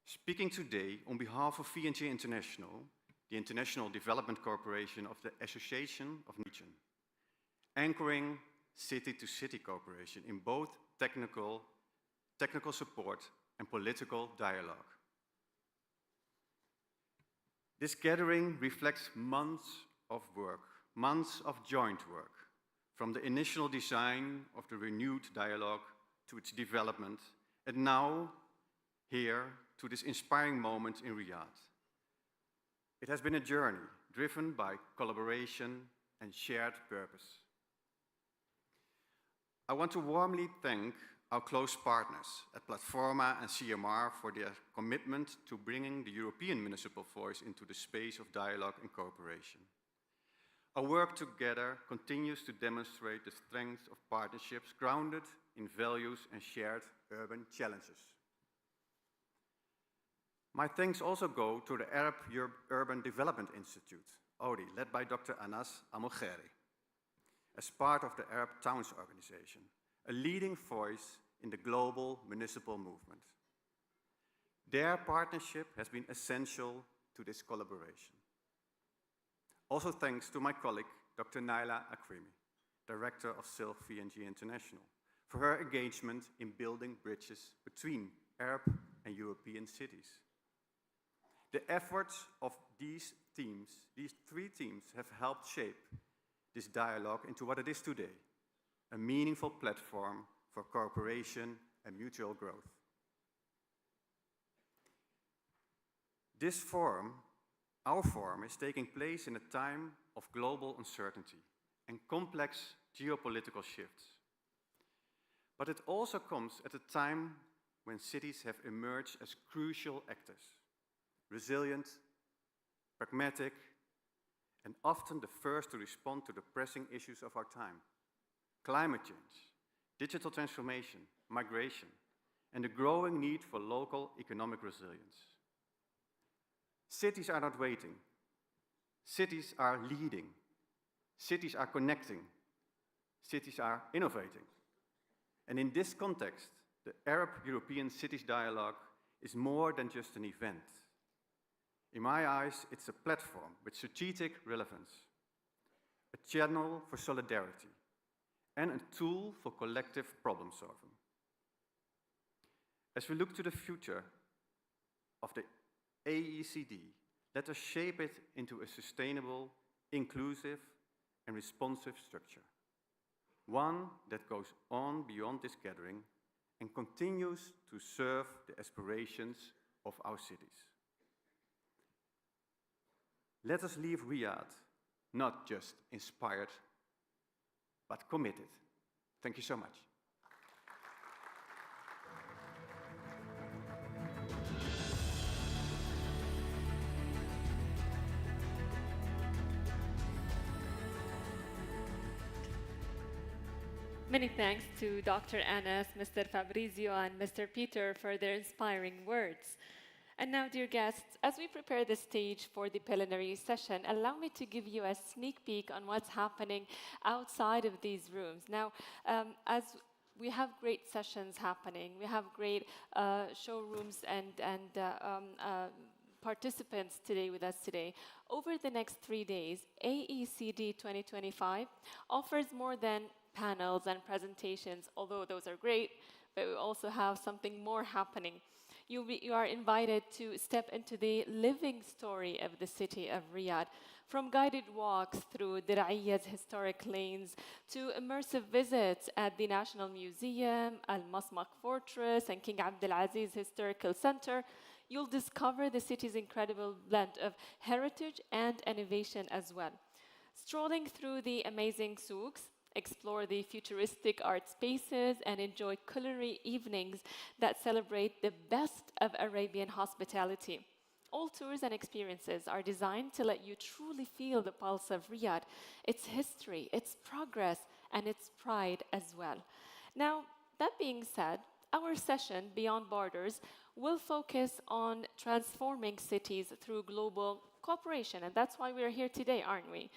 Speaking today on behalf of V&G International, the International Development Corporation of the Association of Region, anchoring city-to-city cooperation in both technical support and political dialogue. This gathering reflects months of work, months of joint work, from the initial design of the renewed dialogue to its development, and now, here, to this inspiring moment in Riyadh. It has been a journey driven by collaboration and shared purpose. I want to warmly thank our close partners at Platforma and CMR for their commitment to bringing the European municipal voice into the space of dialogue and cooperation. Our work together continues to demonstrate the strength of partnerships grounded in values and shared urban challenges. My thanks also go to the Arab Urban Development Institute, ODI, led by Dr. Anas Al-Mugheri, as part of the Arab Towns Organization, a leading voice in the global municipal movement. Their partnership has been essential to this collaboration. Also thanks to my colleague, Dr. Naila Akrimi, Director of SILF V&G International, for her engagement in building bridges between Arab and European cities. The efforts of these three teams, have helped shape this dialogue into what it is today, a meaningful platform for cooperation and mutual growth. This forum, our forum, is taking place in a time of global uncertainty and complex geopolitical shifts. But it also comes at a time when cities have emerged as crucial actors, resilient, pragmatic, and often the first to respond to the pressing issues of our time: climate change, digital transformation, migration, and the growing need for local economic resilience. Cities are not waiting. Cities are leading. Cities are connecting. Cities are innovating. And in this context, the Arab-European Cities Dialogue is more than just an event. In my eyes, it's a platform with strategic relevance, a channel for solidarity, and a tool for collective problem solving. As we look to the future of the AECD, let us shape it into a sustainable, inclusive, and responsive structure. One that goes on beyond this gathering and continues to serve the aspirations of our cities. Let us leave Riyadh not just inspired, but committed. Thank you so much. Many thanks to Dr. Anas, Mr. Fabrizio, and Mr. Peter for their inspiring words. And now, dear guests, as we prepare the stage for the plenary session, allow me to give you a sneak peek on what's happening outside of these rooms. Now, as we have great sessions happening, we have great showrooms and participants today with us today. Over the next 3 days, AECD 2025 offers more than panels and presentations, although those are great, but we also have something more happening. You are invited to step into the living story of the city of Riyadh, from guided walks through Dir'iyya's historic lanes to immersive visits at the National Museum, Al Masmak Fortress, and King Abdulaziz Historical Center. You'll discover the city's incredible blend of heritage and innovation as well. Strolling through the amazing souks, explore the futuristic art spaces, and enjoy culinary evenings that celebrate the best of Arabian hospitality. All tours and experiences are designed to let you truly feel the pulse of Riyadh, its history, its progress, and its pride as well. Now, that being said, our session, Beyond Borders, will focus on transforming cities through global cooperation, and that's why we're here today, aren't we?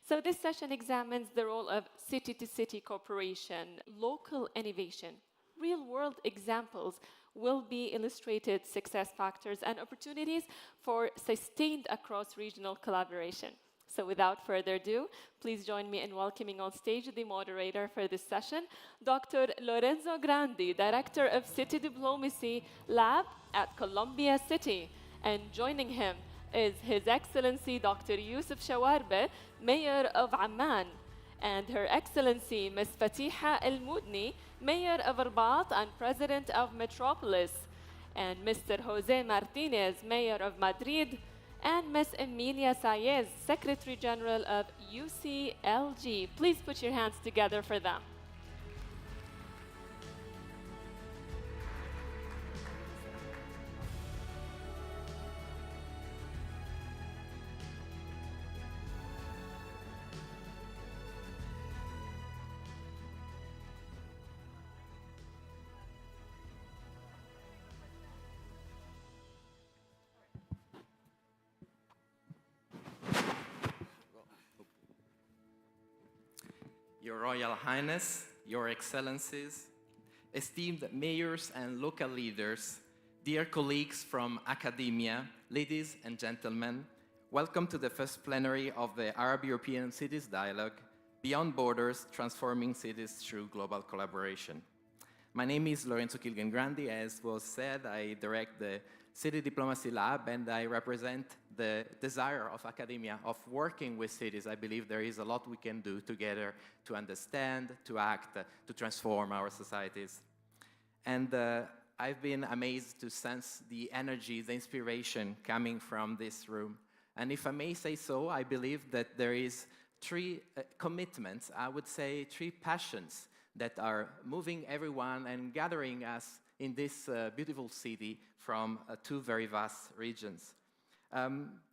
So this session examines the role of city-to-city cooperation, local innovation, real-world examples will be illustrated success factors and opportunities for sustained across-regional collaboration. So without further ado, please join me in welcoming on stage the moderator for this session, Dr. Lorenzo Grandi, Director of City Diplomacy Lab at Columbia City. And joining him is His Excellency Dr. Yusuf Shawarbe, Mayor of Amman, and Her Excellency Ms. Fatiha El Mudni, Mayor of Rabat and President of Metropolis, and Mr. Jose Martinez, Mayor of Madrid, and Ms. Emilia Sayez, Secretary General of UCLG. Please put your hands together for them. Your Royal Highness, Your Excellencies, esteemed mayors and local leaders, dear colleagues from academia, ladies and gentlemen, welcome to the first plenary of the Arab-European Cities Dialogue, Beyond Borders, Transforming Cities Through Global Collaboration. My name is Lorenzo Grandi. As was said, I direct the City Diplomacy Lab, and I represent the desire of academia of working with cities. I believe there is a lot we can do together to understand, to act, to transform our societies. And I've been amazed to sense the energy, the inspiration coming from this room. And if I may say so, I believe that there is three commitments, I would say three passions that are moving everyone and gathering us in this beautiful city from two very vast regions.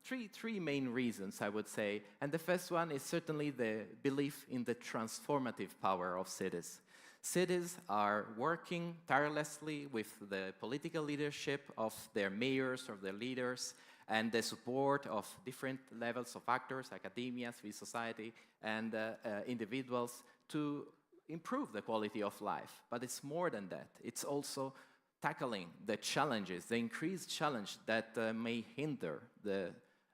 Three main reasons, I would say. And the first one is certainly the belief in the transformative power of cities. Cities are working tirelessly with the political leadership of their mayors, of their leaders, and the support of different levels of actors, academia, civil society, and individuals to improve the quality of life. But it's more than that. It's also tackling the challenges, the increased challenge that may hinder the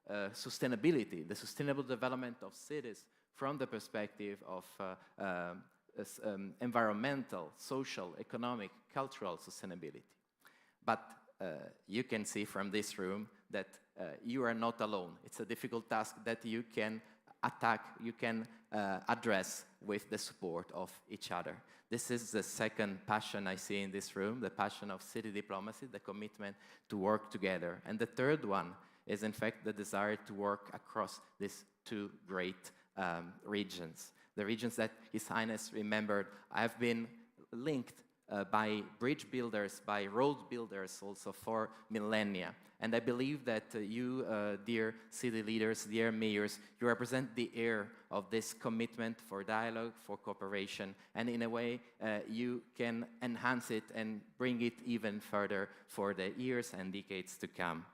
sustainability, the sustainable development of cities from the perspective of environmental, social, economic, cultural sustainability. But you can see from this room that you are not alone. It's a difficult task that you can address with the support of each other. This is the second passion I see in this room, the passion of city diplomacy, the commitment to work together. And the third one is, in fact, the desire to work across these two great regions. The regions that His Highness remembered have been linked by bridge builders, by road builders also for millennia. And I believe that you, dear city leaders, dear mayors, you represent the heir of this commitment for dialogue, for cooperation, and in a way you can enhance it and bring it even further for the years and decades to come.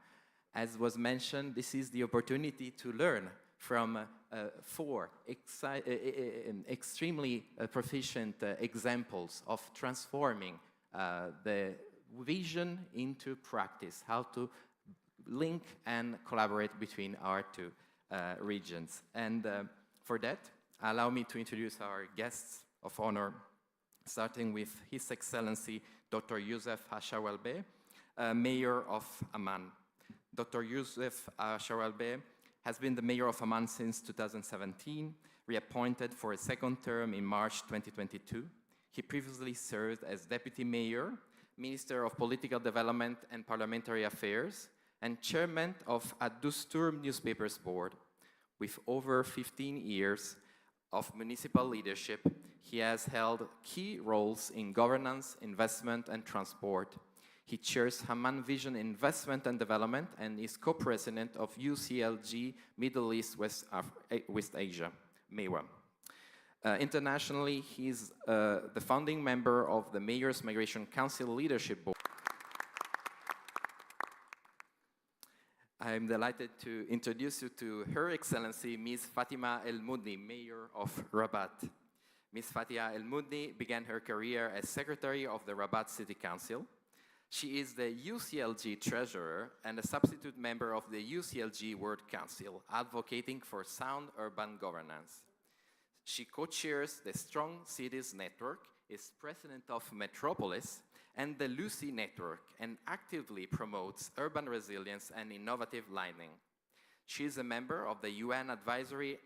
As was mentioned, this is the opportunity to learn from four extremely proficient examples of transforming the vision into practice, how to link and collaborate between our two regions. And for that, allow me to introduce our guests of honor, starting with His Excellency Dr. Youssef Hachawalbe, Mayor of Amman. Dr. Youssef Hachawalbe has been the Mayor of Amman since 2017, reappointed for a second term in March 2022. He previously served as Deputy Mayor, Minister of Political Development and Parliamentary Affairs, and Chairman of Ad-Dustur Newspapers Board. With over 15 years of municipal leadership, he has held key roles in governance, investment, and transport. He chairs Amman Vision Investment and Development and is co-president of UCLG Middle East West Asia, MEWA. Internationally, he's the founding member of the Mayors Migration Council Leadership Board. I'm delighted to introduce you to Her Excellency Ms. Fatima El Moudni, Mayor of Rabat. Ms. Fatima El Moudni began her career as Secretary of the Rabat City Council. She is the UCLG Treasurer and a substitute member of the UCLG World Council, advocating for sound urban governance. She co-chairs the Strong Cities Network, is president of Metropolis and the Lucy Network, and actively promotes urban resilience and innovative lighting. She is a member of the UN Advisory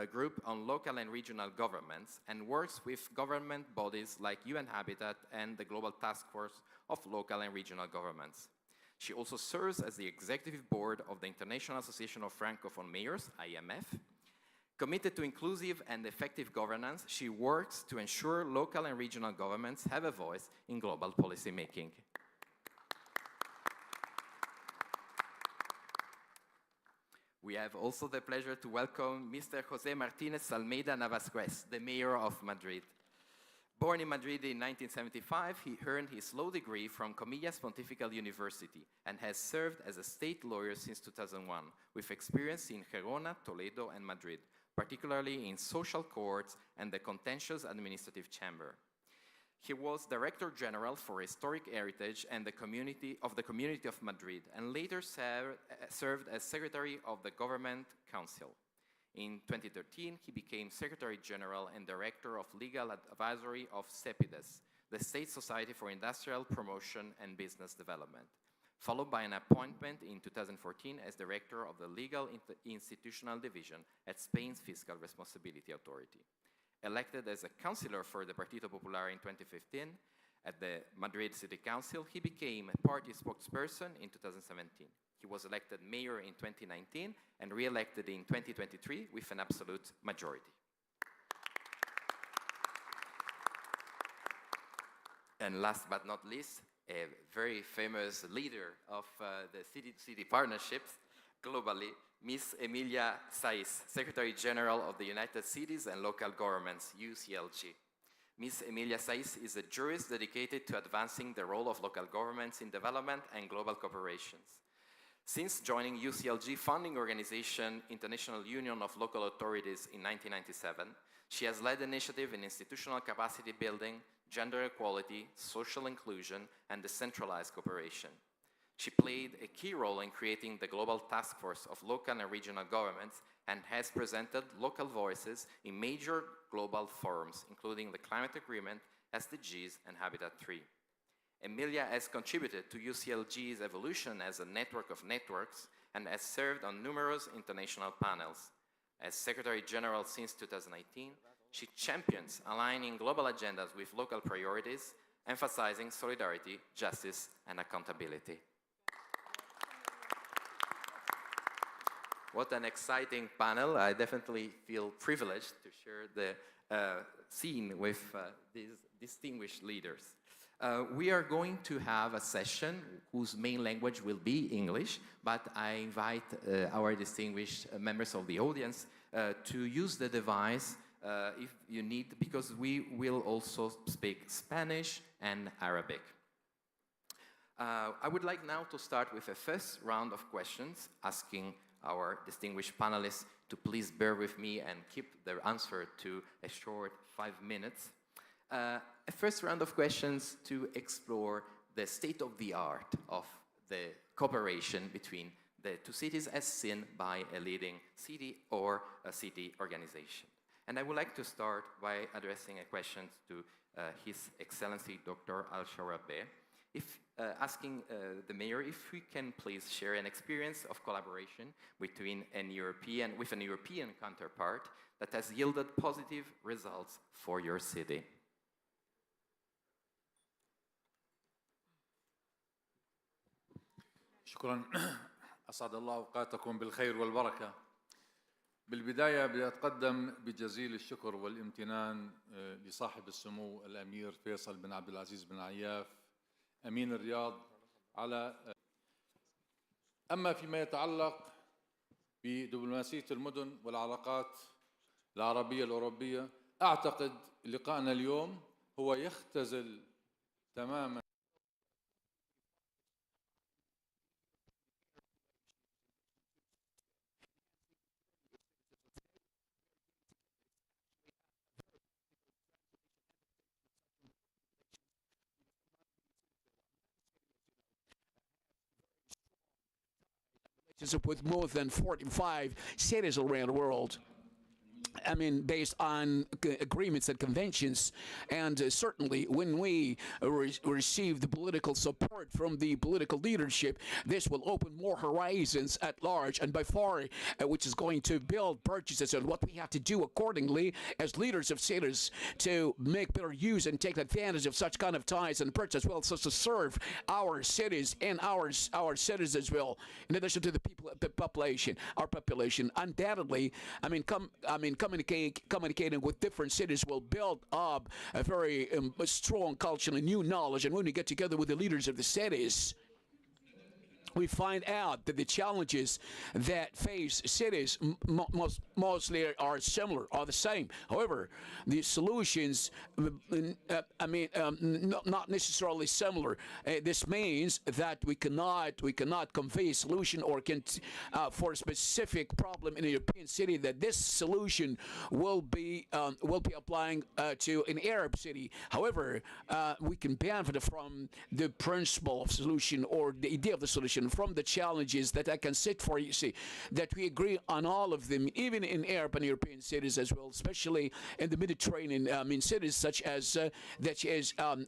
Group on Local and Regional Governments and works with government bodies like UN Habitat and the Global Task Force of Local and Regional Governments. She also serves as the executive board of the International Association of Francophone Mayors, IMF. Committed to inclusive and effective governance, she works to ensure local and regional governments have a voice in global policy making. We have also the pleasure to welcome Mr. José Martínez Almeida Navasquez, the Mayor of Madrid. Born in Madrid in 1975, he earned his law degree from Comillas Pontifical University and has served as a state lawyer since 2001, with experience in Gerona, Toledo, and Madrid, particularly in social courts and the contentious administrative chamber. He was Director General for Historic Heritage and the Community of Madrid, and later served as Secretary of the Government Council. In 2013, he became Secretary General and Director of Legal Advisory of CEPIDES, the State Society for Industrial Promotion and Business Development, followed by an appointment in 2014 as Director of the Legal Institutional Division at Spain's Fiscal Responsibility Authority. Elected as a councillor for the Partido Popular in 2015 at the Madrid City Council, he became a party spokesperson in 2017. He was elected mayor in 2019 and re-elected in 2023 with an absolute majority. And last but not least, a very famous leader of the city-to-city partnerships globally, Ms. Emilia Saiz, Secretary General of the United Cities and Local Governments, UCLG. Ms. Emilia Saiz is a jurist dedicated to advancing the role of local governments in development and global cooperations. Since joining UCLG funding organization International Union of Local Authorities in 1997, she has led initiatives in institutional capacity building, gender equality, social inclusion, and decentralized cooperation. She played a key role in creating the Global Task Force of Local and Regional Governments and has presented local voices in major global forums, including the Climate Agreement, SDGs, and Habitat 3. Emilia has contributed to UCLG's evolution as a network of networks and has served on numerous international panels. As Secretary General since 2018, she champions aligning global agendas with local priorities, emphasizing solidarity, justice, and accountability. What an exciting panel. I definitely feel privileged to share the scene with these distinguished leaders. We are going to have a session whose main language will be English, but I invite our distinguished members of the audience to use the device if you need, because we will also speak Spanish and Arabic. I would like now to start with a first round of questions, asking our distinguished panelists to please bear with me and keep their answer to a short 5 minutes. A first round of questions to explore the state of the art of the cooperation between the two cities as seen by a leading city or a city organization. And I would like to start by addressing a question to His Excellency Dr. Al-Sharabe, asking the mayor if we can please share an experience of collaboration between with an European counterpart that has yielded positive results for your city. شكرا. أسعد الله أوقاتكم بالخير والبركة. بالبداية بدي أتقدم بجزيل الشكر والامتنان لصاحب السمو الأمير فيصل بن عبد العزيز بن عياف أمين الرياض أما فيما يتعلق بدبلوماسية المدن والعلاقات العربية الأوروبية، أعتقد لقاءنا اليوم هو يختزل تماما with more than 45 cities around the world. I mean, based on agreements and conventions, and certainly when we receive the political support from the political leadership, this will open more horizons at large, and by far, which is going to build purchases and what we have to do accordingly as leaders of cities to make better use and take advantage of such kind of ties and purchase, well, so to serve our cities and our cities as well, in addition to the people, the population, our population. Undoubtedly, communicating with different cities will build up a very strong culture and new knowledge. And when we get together with the leaders of the cities, we find out that the challenges that face cities mostly are similar, are the same. However, the solutions, not necessarily similar. This means that we cannot convey a solution or for a specific problem in a European city that this solution will be applying to an Arab city. However, we can benefit from the principle of solution or the idea of the solution from the challenges that I can set for you. See, that we agree on all of them, even in Arab and European cities as well, especially in the Mediterranean, cities such as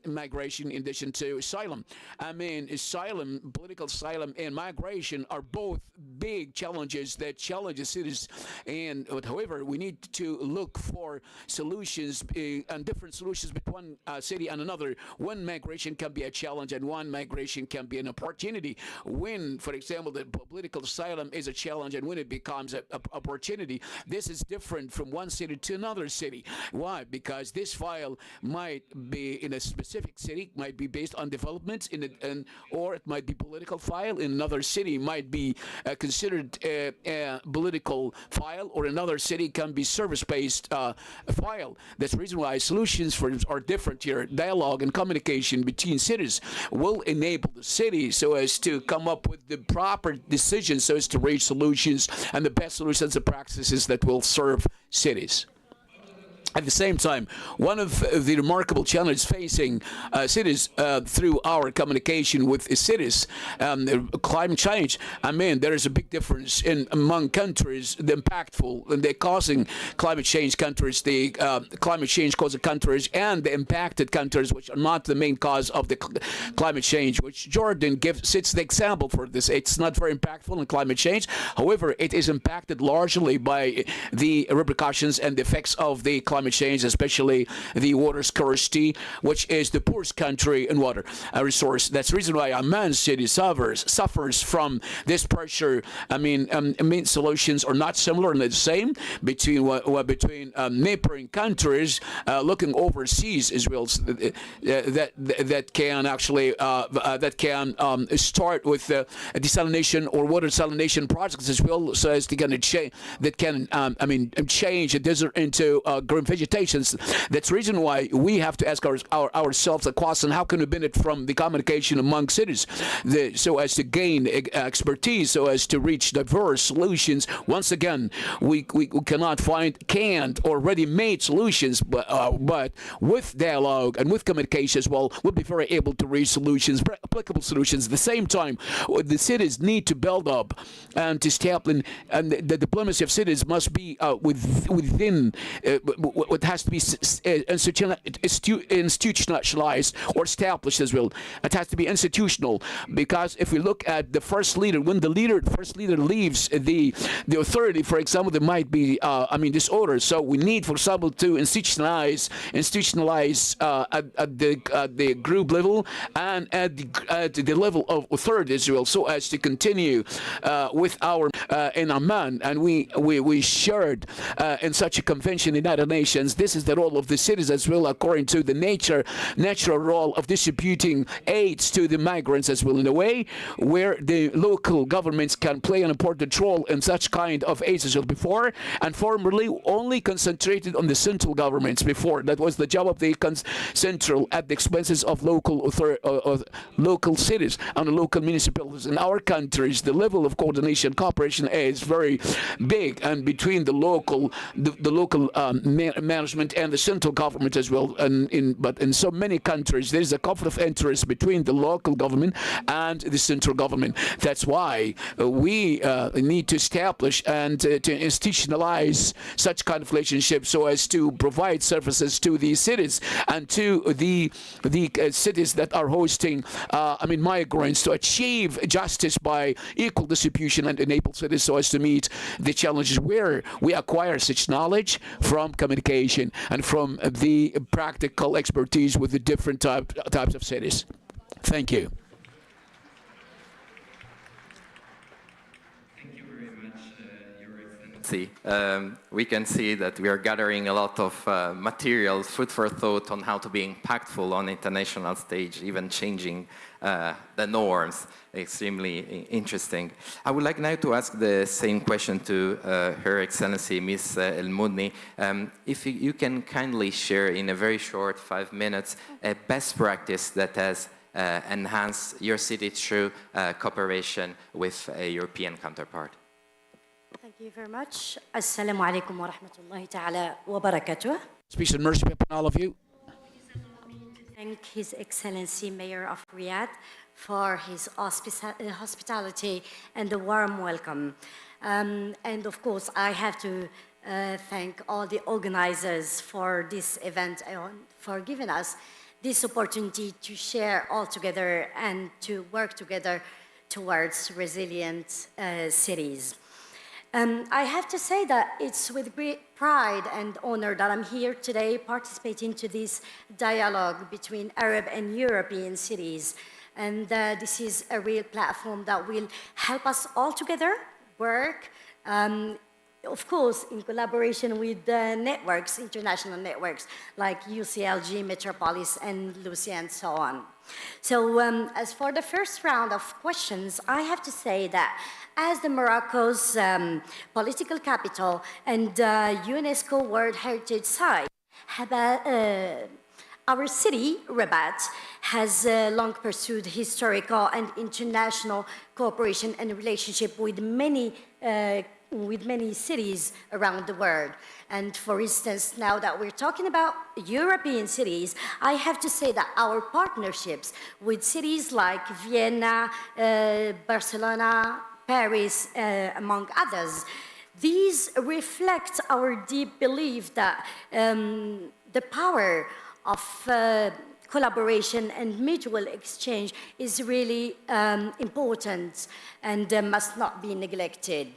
migration in addition to asylum. Political asylum and migration are both big challenges that challenge the cities. However, we need to look for solutions and different solutions between one city and another. One migration can be a challenge and one migration can be an opportunity. When, for example, the political asylum is a challenge and when it becomes an opportunity, this is different from one city to another city. Why? Because this file might be in a specific city, might be based on developments, or it might be political file in another city, might be considered a political file, or another city can be service-based file. That's the reason why solutions are different here. Dialogue and communication between cities will enable the city so as to come up with the proper decisions so as to reach solutions and the best solutions and practices that will serve cities. At the same time, one of the remarkable challenges facing cities through our communication with cities, climate change. There is a big difference among countries, the impactful, and they're causing climate change countries, the climate change causing countries, and the impacted countries, which are not the main cause of the climate change, which Jordan sets the example for this. It's not very impactful in climate change. However, it is impacted largely by the repercussions and the effects of the climate change, especially the water scarcity, which is the poorest country in water resource. That's the reason why Amman city suffers from this pressure. Solutions are not similar and the same between neighboring countries looking overseas as well. That can actually start with desalination or water desalination projects as well, so as to change a desert into green vegetations. That's the reason why we have to ask ourselves a question: how can we benefit from the communication among cities, so as to gain expertise, so as to reach diverse solutions? Once again, we cannot find canned or ready-made solutions, but with dialogue and with communication as well, we'll be very able to reach solutions, applicable solutions. At the same time, the cities need to build up and to establish, and the diplomacy of cities must be within. It has to be institutionalized or established as well. It has to be institutional, because if we look at the first leader, when the first leader leaves the authority, for example, there might be disorder. So we need, for example, to institutionalize at the group level and at the level of authority as well, so as to continue with our in Amman, and we shared in such a convention in the United Nations. This is the role of the cities as well, according to the natural role of distributing aids to the migrants as well, in a way where the local governments can play an important role in such kind of aids as well. Before, and formerly, only concentrated on the central governments. Before, that was the job of the central at the expenses of local cities and the local municipalities. In our countries, the level of coordination, cooperation is very big, and between the local management and the central government as well. But in so many countries, there is a conflict of interest between the local government and the central government. That's why we need to establish and to institutionalize such kind of relationship so as to provide services to the cities and to the cities that are hosting migrants, to achieve justice by equal distribution and enable cities so as to meet the challenges where we acquire such knowledge from communication and from the practical expertise with the different types of cities. Thank you. Thank you very much, Your Excellency. We can see that we are gathering a lot of material, food for thought on how to be impactful on international stage, even changing the norms. Extremely interesting. I would like now to ask the same question to Her Excellency, Ms. El Moudni. If you can kindly share in a very short 5 minutes a best practice that has enhanced your city through cooperation with a European counterpart. Thank you very much. Assalamu alaikum wa rahmatullahi ta'ala wa barakatuh. Peace and mercy be upon all of you. Thank His Excellency Mayor of Riyadh for his hospitality and the warm welcome. And of course, I have to thank all the organizers for this event and for giving us this opportunity to share all together and to work together towards resilient cities. I have to say that it's with great pride and honor that I'm here today participating to this dialogue between Arab and European cities. And this is a real platform that will help us all together work, of course, in collaboration with networks, international networks like UCLG, Metropolis, and Lucy, and so on. So as for the first round of questions, I have to say that as the Morocco's political capital and UNESCO World Heritage Site, our city, Rabat, has long pursued historical and international cooperation and relationship with many cities around the world. And for instance, now that we're talking about European cities, I have to say that our partnerships with cities like Vienna, Barcelona, Paris, among others, these reflect our deep belief that the power of collaboration and mutual exchange is really important and must not be neglected.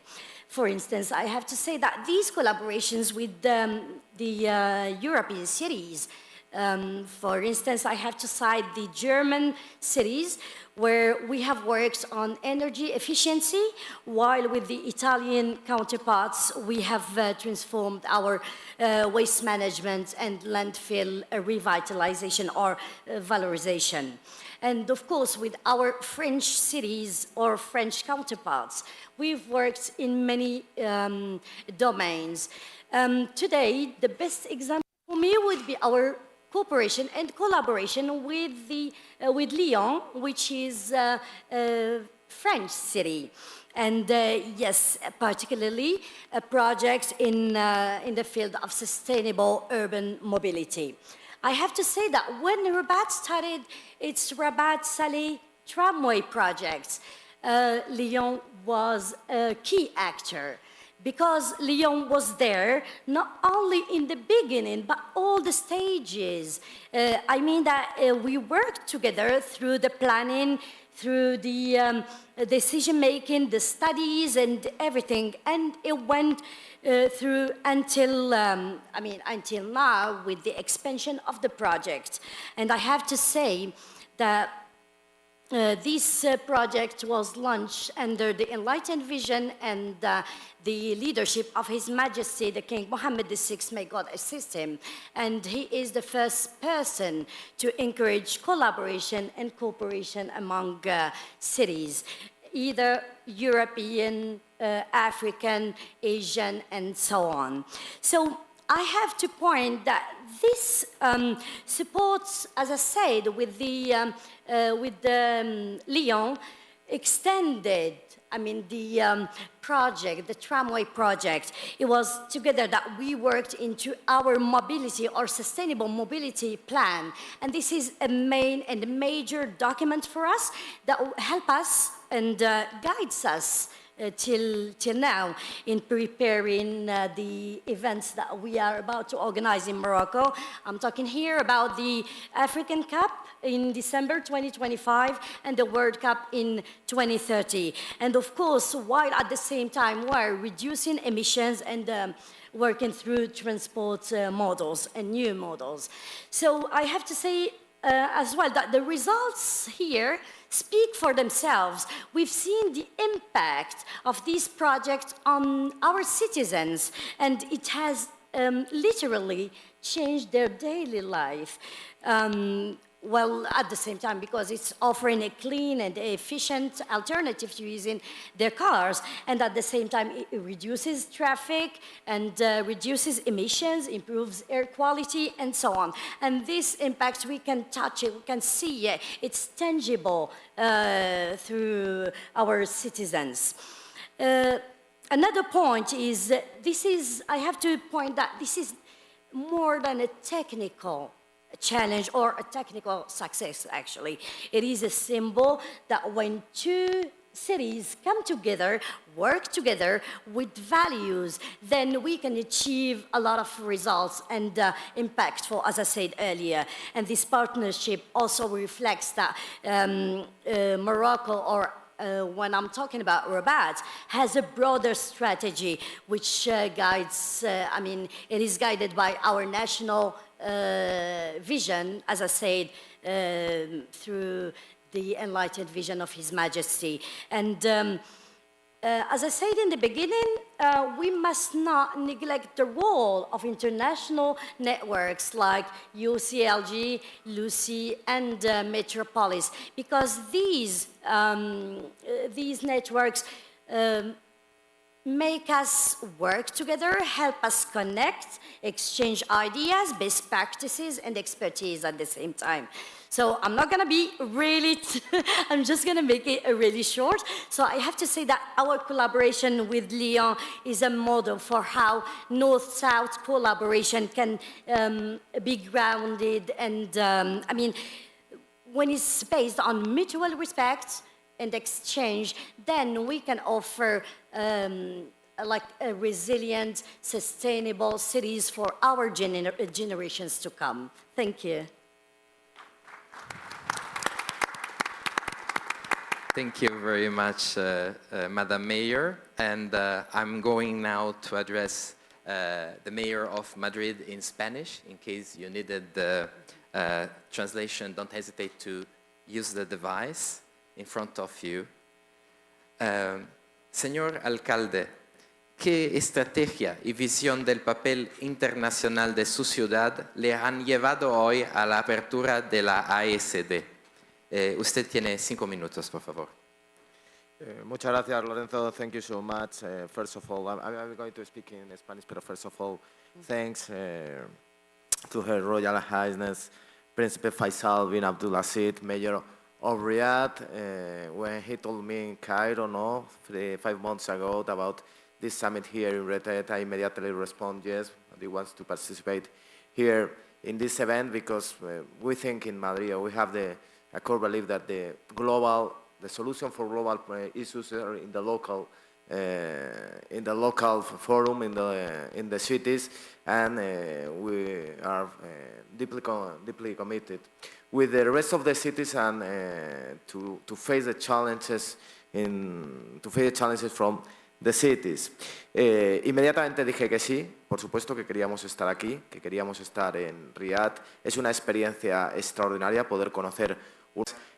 For instance, I have to say that these collaborations with the European cities, for instance, I have to cite the German cities where we have worked on energy efficiency, while with the Italian counterparts, we have transformed our waste management and landfill revitalization or valorization. And of course, with our French cities or French counterparts, we've worked in many domains. Today, the best example for me would be our cooperation and collaboration with Lyon, which is a French city. And yes, particularly a project in the field of sustainable urban mobility. I have to say that when Rabat started its Rabat-Salé tramway project, Lyon was a key actor, because Lyon was there not only in the beginning, but all the stages. I mean that we worked together through the planning, through the decision-making, the studies and everything, and it went through until now with the expansion of the project. And I have to say that this project was launched under the enlightened vision and the leadership of His Majesty, the King Mohammed VI, may God assist him. And he is the first person to encourage collaboration and cooperation among cities, either European, African, Asian, and so on. So I have to point that this supports, as I said, with the Lyon extended the project, the tramway project, it was together that we worked into our mobility or sustainable mobility plan. And this is a main and major document for us that will help us and guides us till now in preparing the events that we are about to organize in Morocco. I'm talking here about the African Cup in December 2025 and the World Cup in 2030. And of course, while at the same time we're reducing emissions and working through transport models and new models. So I have to say as well that the results here speak for themselves. We've seen the impact of these projects on our citizens, and it has literally changed their daily life. Well, at the same time, because it's offering a clean and efficient alternative to using their cars, and at the same time, it reduces traffic and reduces emissions, improves air quality, and so on. And this impact, we can touch it, we can see it, it's tangible through our citizens. Another point is, I have to point that this is more than a technical challenge or a technical success, actually. It is a symbol that when two cities come together, work together with values, then we can achieve a lot of results and impactful, as I said earlier. And this partnership also reflects that Morocco, or when I'm talking about Rabat, has a broader strategy which guides, it is guided by our national vision, as I said, through the enlightened vision of His Majesty. And as I said in the beginning, we must not neglect the role of international networks like UCLG, Lucy, and Metropolis, because these networks make us work together, help us connect, exchange ideas, best practices, and expertise at the same time. So I'm not going to be really, I'm just going to make it really short. So I have to say that our collaboration with Lyon is a model for how North-South collaboration can be grounded and, when it's based on mutual respect and exchange, then we can offer like a resilient, sustainable cities for our generations to come. Thank you. Thank you very much, Madam Mayor. And I'm going now to address the Mayor of Madrid in Spanish. In case you needed the translation, don't hesitate to use the device in front of you. Señor alcalde, ¿qué estrategia y visión del papel internacional de su ciudad le han llevado hoy a la apertura de la ASD? Usted tiene 5 minutos, por favor. Muchas gracias, Lorenzo. Thank you so much. First of all, I'm going to speak in Spanish, but first of all, thanks to Her Royal Highness, Príncipe Faisal bin Abdulaziz, Mayor of Riyadh, when he told me in Cairo, 5 months ago, about this summit here in Riyadh, I immediately responded, yes, he wants to participate here in this event, because we think in Madrid, we have a core belief that the solution for global issues are in the local forum, in the cities, and we are deeply committed with the rest of the cities and to face the challenges from the cities. Inmediatamente dije que sí, por supuesto que queríamos estar aquí, que queríamos estar en Riyadh. Es una experiencia extraordinaria poder conocer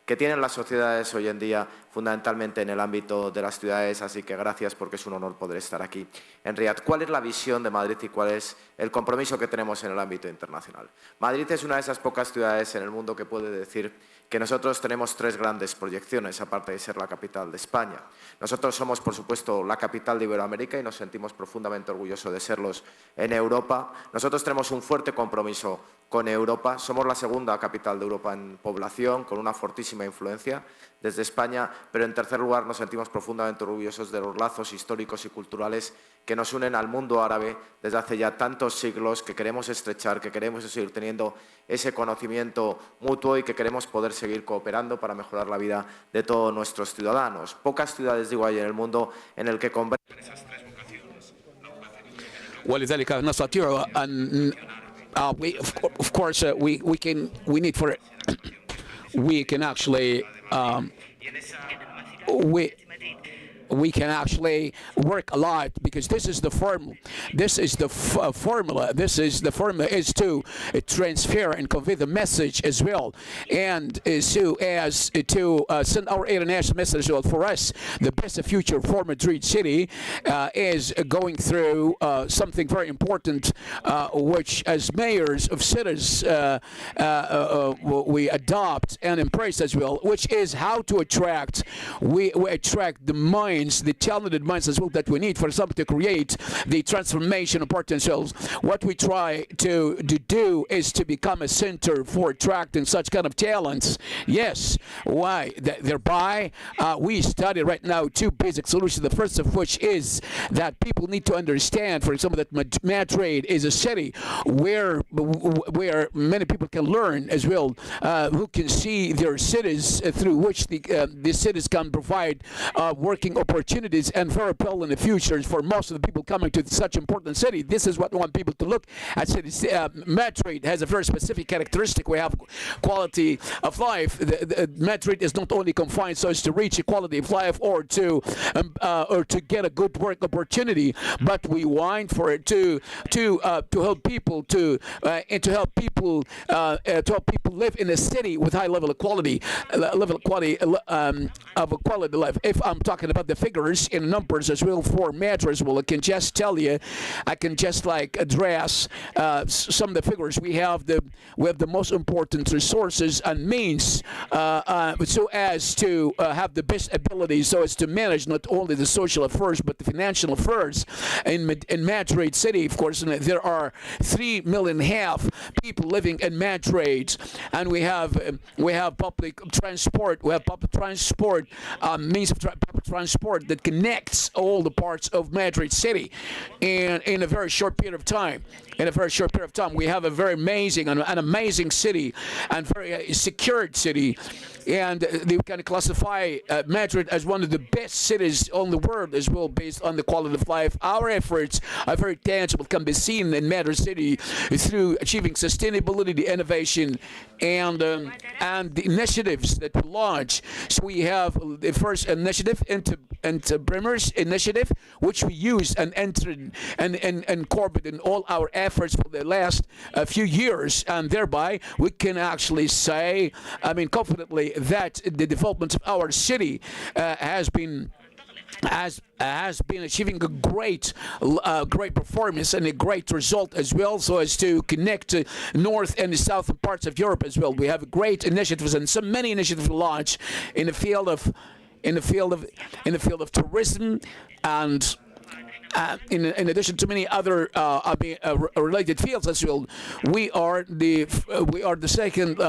que tienen las sociedades hoy en día, fundamentalmente en el ámbito de las ciudades, así que gracias, porque es un honor poder estar aquí en Riyadh. ¿Cuál es la visión de Madrid y cuál es el compromiso que tenemos en el ámbito internacional? Madrid es una de esas pocas ciudades en el mundo que puede decir que nosotros tenemos tres grandes proyecciones, aparte de ser la capital de España. Nosotros somos, por supuesto, la capital de Iberoamérica y nos sentimos profundamente orgullosos de serlos en Europa. Nosotros tenemos un fuerte compromiso con Europa. Somos la segunda capital de Europa en población, con una fortísima influencia desde España, pero en tercer lugar nos sentimos profundamente orgullosos de los lazos históricos y culturales que nos unen al mundo árabe desde hace ya tantos siglos, que queremos estrechar, que queremos seguir teniendo ese conocimiento mutuo y que queremos poder seguir cooperando para mejorar la vida de todos nuestros ciudadanos. Pocas ciudades, digo, hay en el mundo en el que convergen esas tres vocaciones. ولذلك نستطيع أن of course we can actually we can actually work a lot, because this is the formula. This is the formula. This is the formula is to transfer and convey the message as well, and so as to send our international message as well. For us, the best future for Madrid City is going through something very important, which as mayors of cities we adopt and embrace as well, which is how to attract. We attract the minds, the talented minds as well that we need, for example, to create the transformation of potentials. What we try to do is to become a center for attracting such kind of talents. Yes, why? Thereby, we study right now two basic solutions. The first of which is that people need to understand, for example, that Madrid is a city where many people can learn as well, who can see their cities through which the cities can provide working opportunities and very well in the future for most of the people coming to such important city. This is what we want people to look at cities. Madrid has a very specific characteristic. We have quality of life. Madrid is not only confined so as to reach equality of life or to get a good work opportunity, but we want for it to help people to help people live in a city with high level of quality of quality life. If I'm talking about the figures in numbers as well for Madrid as well, I can just tell you, I can just like address some of the figures. We have the most important resources and means so as to have the best ability so as to manage not only the social affairs but the financial affairs in Madrid City. Of course, there are 3.5 million people living in Madrid, and we have public transport. We have public transport means of public transport that connects all the parts of Madrid City, and in a very short period of time. We have a very amazing, an amazing city, and very secured city, and they can classify Madrid as one of the best cities on the world as well, based on the quality of life. Our efforts are very tangible, can be seen in Madrid City through achieving sustainability, the innovation, and the initiatives that we launch. So we have the first initiative, Entrepreneurs Initiative, which we use and incorporate in all our efforts for the last few years, and thereby we can actually say, confidently, that the development of our city has been achieving a great performance and a great result as well, so as to connect north and the southern parts of Europe as well. We have great initiatives and so many initiatives launched in the field of tourism, and in addition to many other related fields as well. We are the second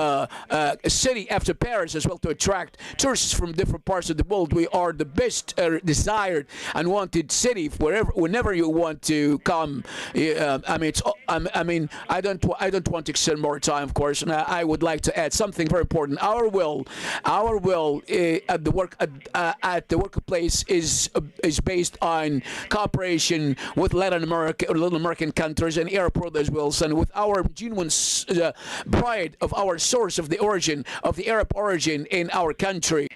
city after Paris as well to attract tourists from different parts of the world. We are the best desired and wanted city whenever you want to come. I don't want to extend more time, of course, and I would like to add something very important. Our will at the workplace is based on cooperation with Latin American countries and Arab world as well, and with our genuine pride of our source of the origin of the Arab origin in our country.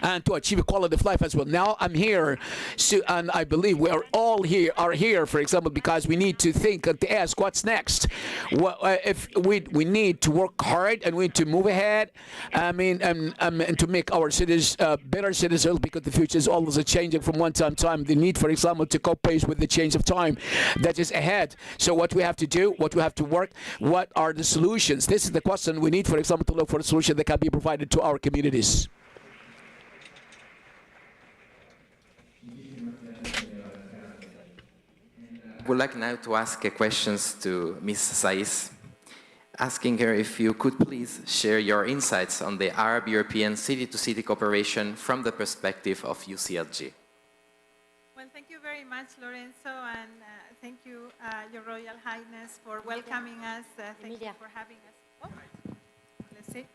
and to achieve quality of life as well. Now I'm here, so, and I believe we are all here, for example, because we need to think and to ask what's next. If we need to work hard and we need to move ahead. I mean, and to make our cities better citizens, because the future is always changing from one time to time. The need, for example, to cope pace with the change of time that is ahead. So what we have to do, what we have to work, what are the solutions? This is the question we need, for example, to look for a solution that can be provided to our communities. I would like now to ask questions to Ms. Saiz, asking her if you could please share your insights on the Arab-European city-to-city cooperation from the perspective of UCLG. Well, thank you very much, Lorenzo, and thank you, Your Royal Highness, for welcoming us. Thank you for having us. Oh, let's see.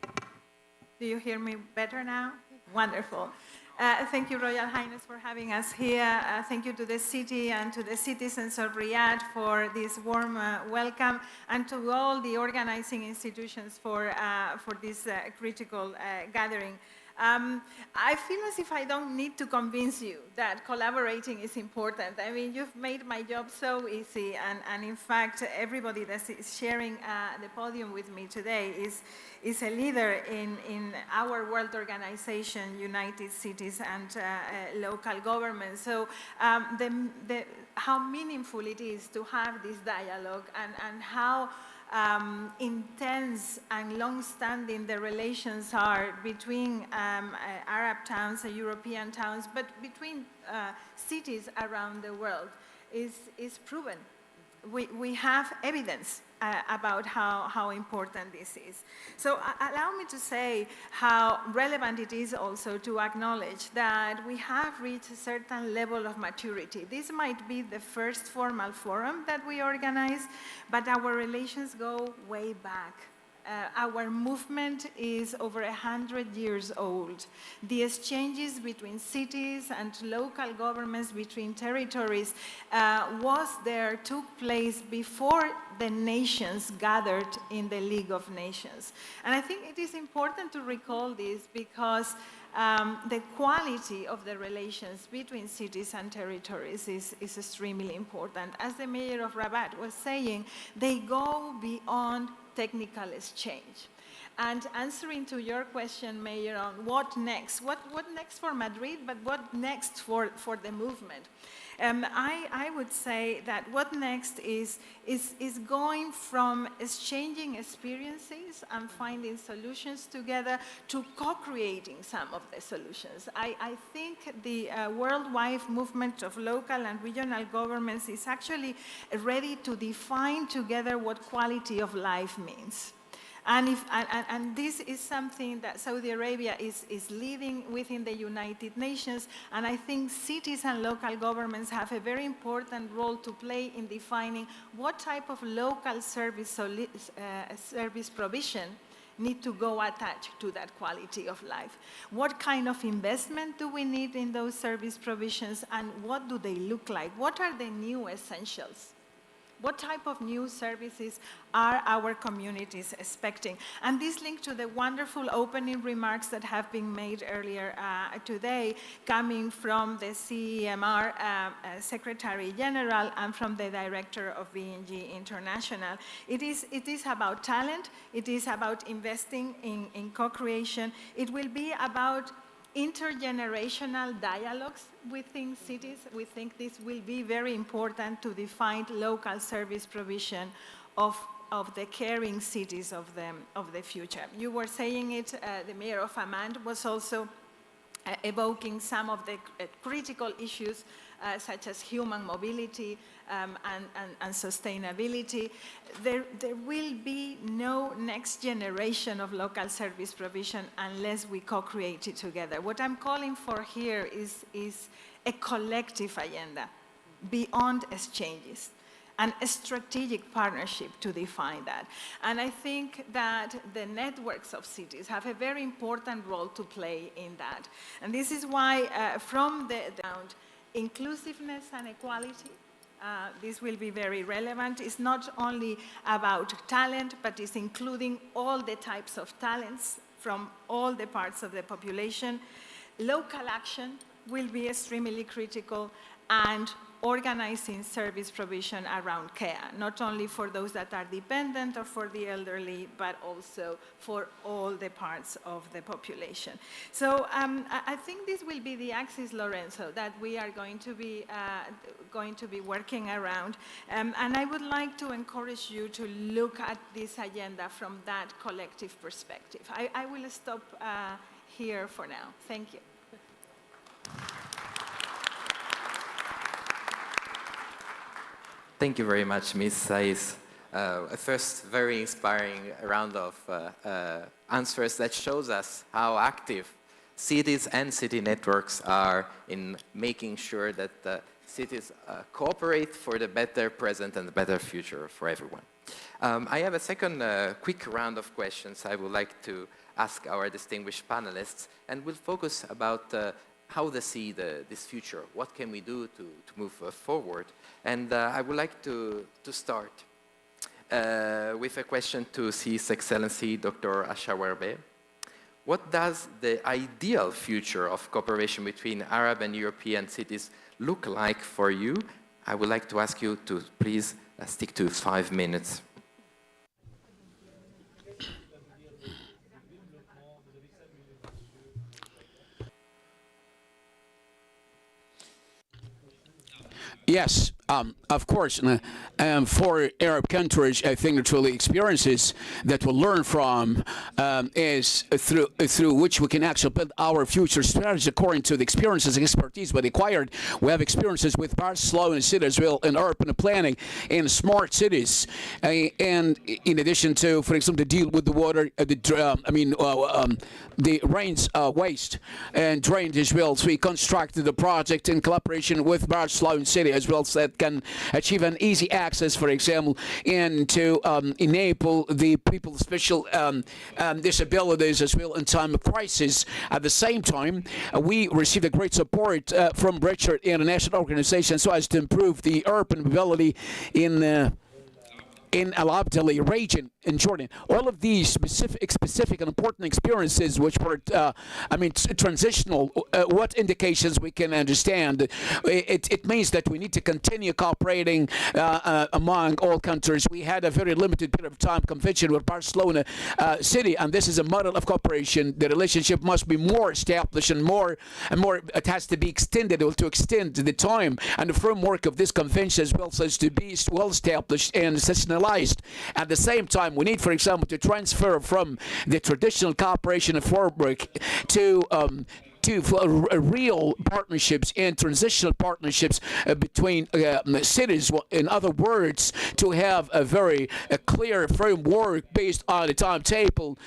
Do you hear me better now? Wonderful. Thank you, Royal Highness, for having us here. Thank you to the city and to the citizens of Riyadh for this warm welcome, and to all the organizing institutions for this critical gathering. I feel as if I don't need to convince you that collaborating is important. I mean, you've made my job so easy, and in fact, everybody that is sharing the podium with me today is a leader in our world organization, United Cities and Local Governments. So how meaningful it is to have this dialogue, and how intense and long-standing the relations are between Arab towns and European towns, but between cities around the world is proven. We have evidence about how important this is. So allow me to say how relevant it is also to acknowledge that we have reached a certain level of maturity. This might be the first formal forum that we organize, but our relations go way back. Our movement is over 100 years old. The exchanges between cities and local governments, between territories, took place before the nations gathered in the League of Nations. And I think it is important to recall this because the quality of the relations between cities and territories is extremely important. As the mayor of Rabat was saying, they go beyond technical exchange. And answering to your question, Mayor, on what next? What next for Madrid, but what next for the movement? I would say that what next is going from exchanging experiences and finding solutions together to co-creating some of the solutions. I think the worldwide movement of local and regional governments is actually ready to define together what quality of life means. And this is something that Saudi Arabia is leading within the United Nations, and I think cities and local governments have a very important role to play in defining what type of local service provision need to go attached to that quality of life. What kind of investment do we need in those service provisions, and what do they look like? What are the new essentials? What type of new services are our communities expecting? And this links to the wonderful opening remarks that have been made earlier today, coming from the CEMR Secretary General and from the Director of BNG International. It is about talent. It is about investing in co-creation. It will be about intergenerational dialogues within cities. We think this will be very important to define local service provision of the caring cities of the future. You were saying it, the Mayor of Amman was also evoking some of the critical issues such as human mobility and sustainability. There will be no next generation of local service provision unless we co-create it together. What I'm calling for here is a collective agenda beyond exchanges, and a strategic partnership to define that. And I think that the networks of cities have a very important role to play in that. And this is why from the ground, inclusiveness and equality, this will be very relevant. It's not only about talent, but it's including all the types of talents from all the parts of the population. local action will be extremely critical, and organizing service provision around care, not only for those that are dependent or for the elderly, but also for all the parts of the population. So I think this will be the axis, Lorenzo, that we are going to be working around. And I would like to encourage you to look at this agenda from that collective perspective. I will stop here for now. Thank you. Thank you very much, Ms. Saiz. A first very inspiring round of answers that shows us how active cities and city networks are in making sure that cities cooperate for the better present and the better future for everyone. I have a second quick round of questions I would like to ask our distinguished panelists, and we'll focus about how they see this future. What can we do to move forward? And I would like to start with a question to His Excellency Dr. Ashawarbe. What does the ideal future of cooperation between Arab and European cities look like for you? I would like to ask you to please stick to 5 minutes. Yes, of course. For Arab countries, I think truly experiences that we'll learn from is through which we can actually build our future strategy according to the experiences and expertise we acquired. We have experiences with Barcelona City as well in urban planning in smart cities, and in addition to, for example, to deal with the water, the rains waste and drainage as well. So we constructed the project in collaboration with Barcelona City as well, so that can achieve an easy access, for example, and to enable the people with special disabilities as well in time of crisis. At the same time, we received a great support from Richard International Organization so as to improve the urban mobility in Al Abdali region in Jordan. All of these specific and important experiences, which were, transitional, what indications we can understand? It means that we need to continue cooperating among all countries. We had a very limited period of time convention with Barcelona City, and this is a model of cooperation. The relationship must be more established and more. It has to be extended, or to extend the time and the framework of this convention as well, so as to be well established and institutionalized. At the same time, we need, for example, to transfer from the traditional cooperation framework to real partnerships and transitional partnerships between cities. In other words, to have a very clear framework based on a timetable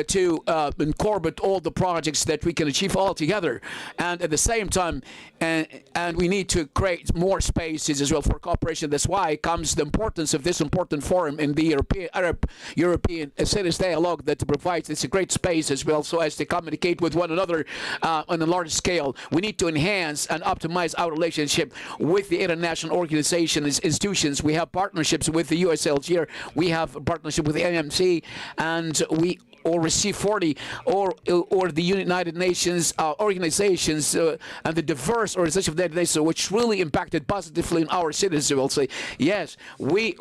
to incorporate all the projects that we can achieve all together. And at the same time, and we need to create more spaces as well for cooperation. That's why comes the importance of this important forum in the Arab-European Cities Dialogue, that provides this a great space as well, so as to communicate with one another on a large scale. We need to enhance and optimize our relationship with the international organizations, institutions. We have partnerships with the USLG, we have a partnership with the AMC, and we receive 40 or the United Nations organizations and the diverse organizations of the United Nations, which really impacted positively in our cities. I will say yes. We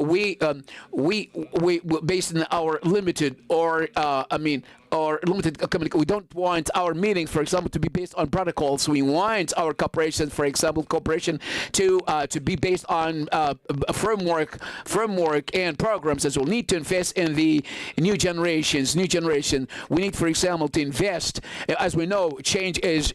based on our limited or limited communication. We don't want our meetings, for example, to be based on protocols. We want our cooperation, for example, to be based on a framework and programs as well. Need to invest in the new generation. We need, for example, to invest. As we know, change is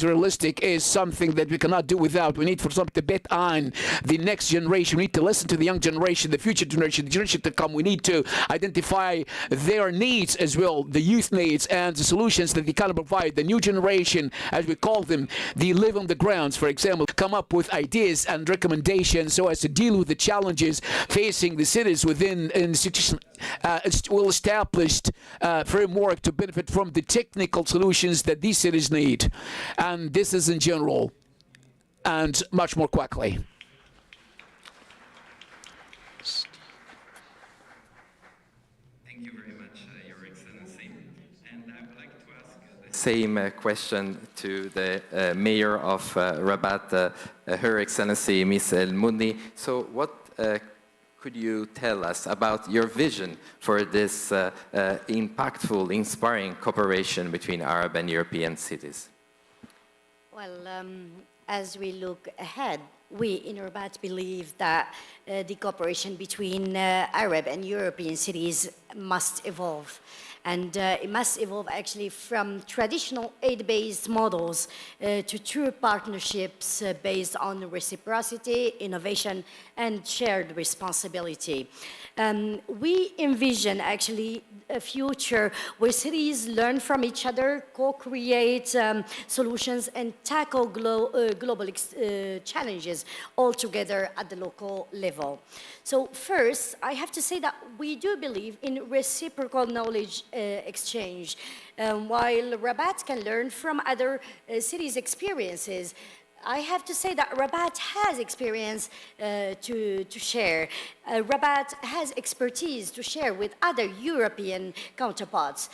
realistic, is something that we cannot do without. We need, for example, to bet on the next generation. We need to listen to the young generation, the future generation, the generation to come. We need to identify their needs as well, the youth needs, and the solutions that they can provide. The new generation, as we call them, the live on the grounds, for example, come up with ideas and recommendations so as to deal with the challenges facing the cities within institutions. Well-established framework to benefit from the technical solutions that these cities need. And this is in general, and much more quickly. same question to the Mayor of Rabat, Her Excellency Ms. El Mouni. So what could you tell us about your vision for this impactful, inspiring cooperation between Arab and European cities? Well, as we look ahead, we in Rabat believe that the cooperation between Arab and European cities must evolve. And it must evolve actually from traditional aid-based models to true partnerships based on reciprocity, innovation, and shared responsibility. We envision actually a future where cities learn from each other, co-create solutions, and tackle global challenges all together at the local level. So first, I have to say that we do believe in reciprocal knowledge exchange. While Rabat can learn from other cities' experiences, I have to say that Rabat has experience to share. Rabat has expertise to share with other European counterparts.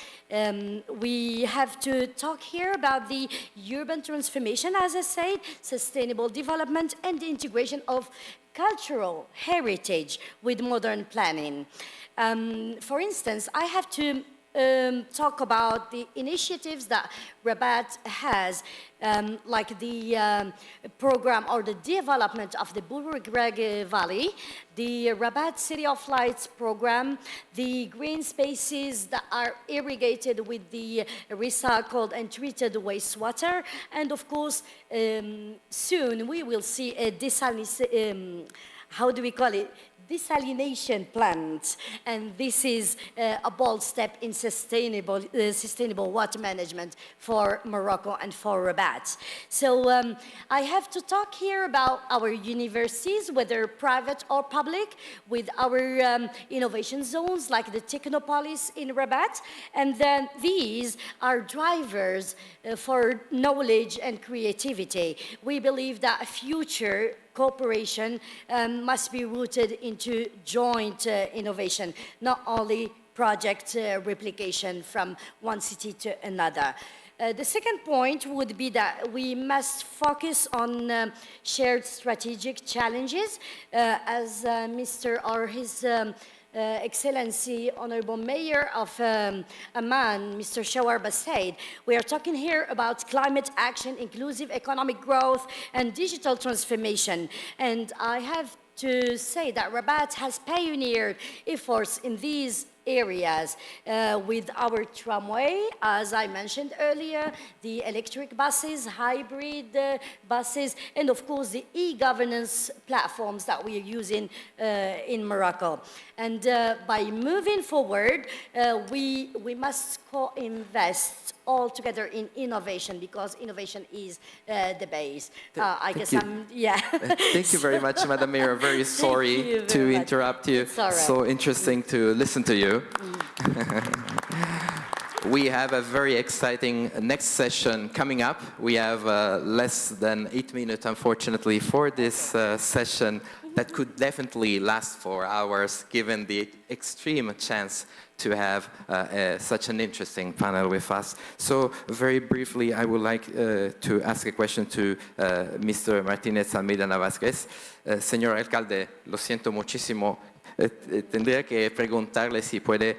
We have to talk here about the urban transformation, as I said, sustainable development, and the integration of cultural heritage with modern planning. For instance, I have to talk about the initiatives that Rabat has, like the program or the development of the Bulwark Valley, the Rabat City of Lights program, the green spaces that are irrigated with the recycled and treated wastewater, and of course, soon we will see a desalination plant, and this is a bold step in sustainable water management for Morocco and for Rabat. So I have to talk here about our universities, whether private or public, with our innovation zones like the Technopolis in Rabat, and then these are drivers for knowledge and creativity. We believe that a future cooperation must be rooted into joint innovation, not only project replication from one city to another. The second point would be that we must focus on shared strategic challenges, as Mr. or His Excellency, Honorable Mayor of Amman, Mr. Shawarba said, we are talking here about climate action, inclusive economic growth, and digital transformation. And I have to say that Rabat has pioneered efforts in these areas with our tramway, as I mentioned earlier, the electric buses, hybrid buses, and of course the e-governance platforms that we are using in Morocco. And by moving forward, we must co-invest all together in innovation, because innovation is the base. I guess I'm, yeah. Thank you very much, Madam Mayor. Very sorry to interrupt you. It's all right. So interesting to listen to you. We have a very exciting next session coming up. We have less than 8 minutes, unfortunately, for this session that could definitely last for hours, given the extreme chance to have such an interesting panel with us. So very briefly, I would like to ask a question to Mr. Martinez Almeida Navasquez. Señor alcalde, lo siento muchísimo. Tendría que preguntarle si puede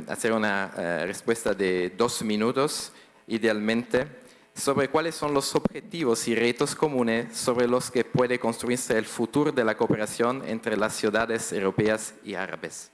hacer una respuesta de 2 minutos, idealmente, sobre cuáles son los objetivos y retos comunes sobre los que puede construirse el futuro de la cooperación entre las ciudades europeas y árabes.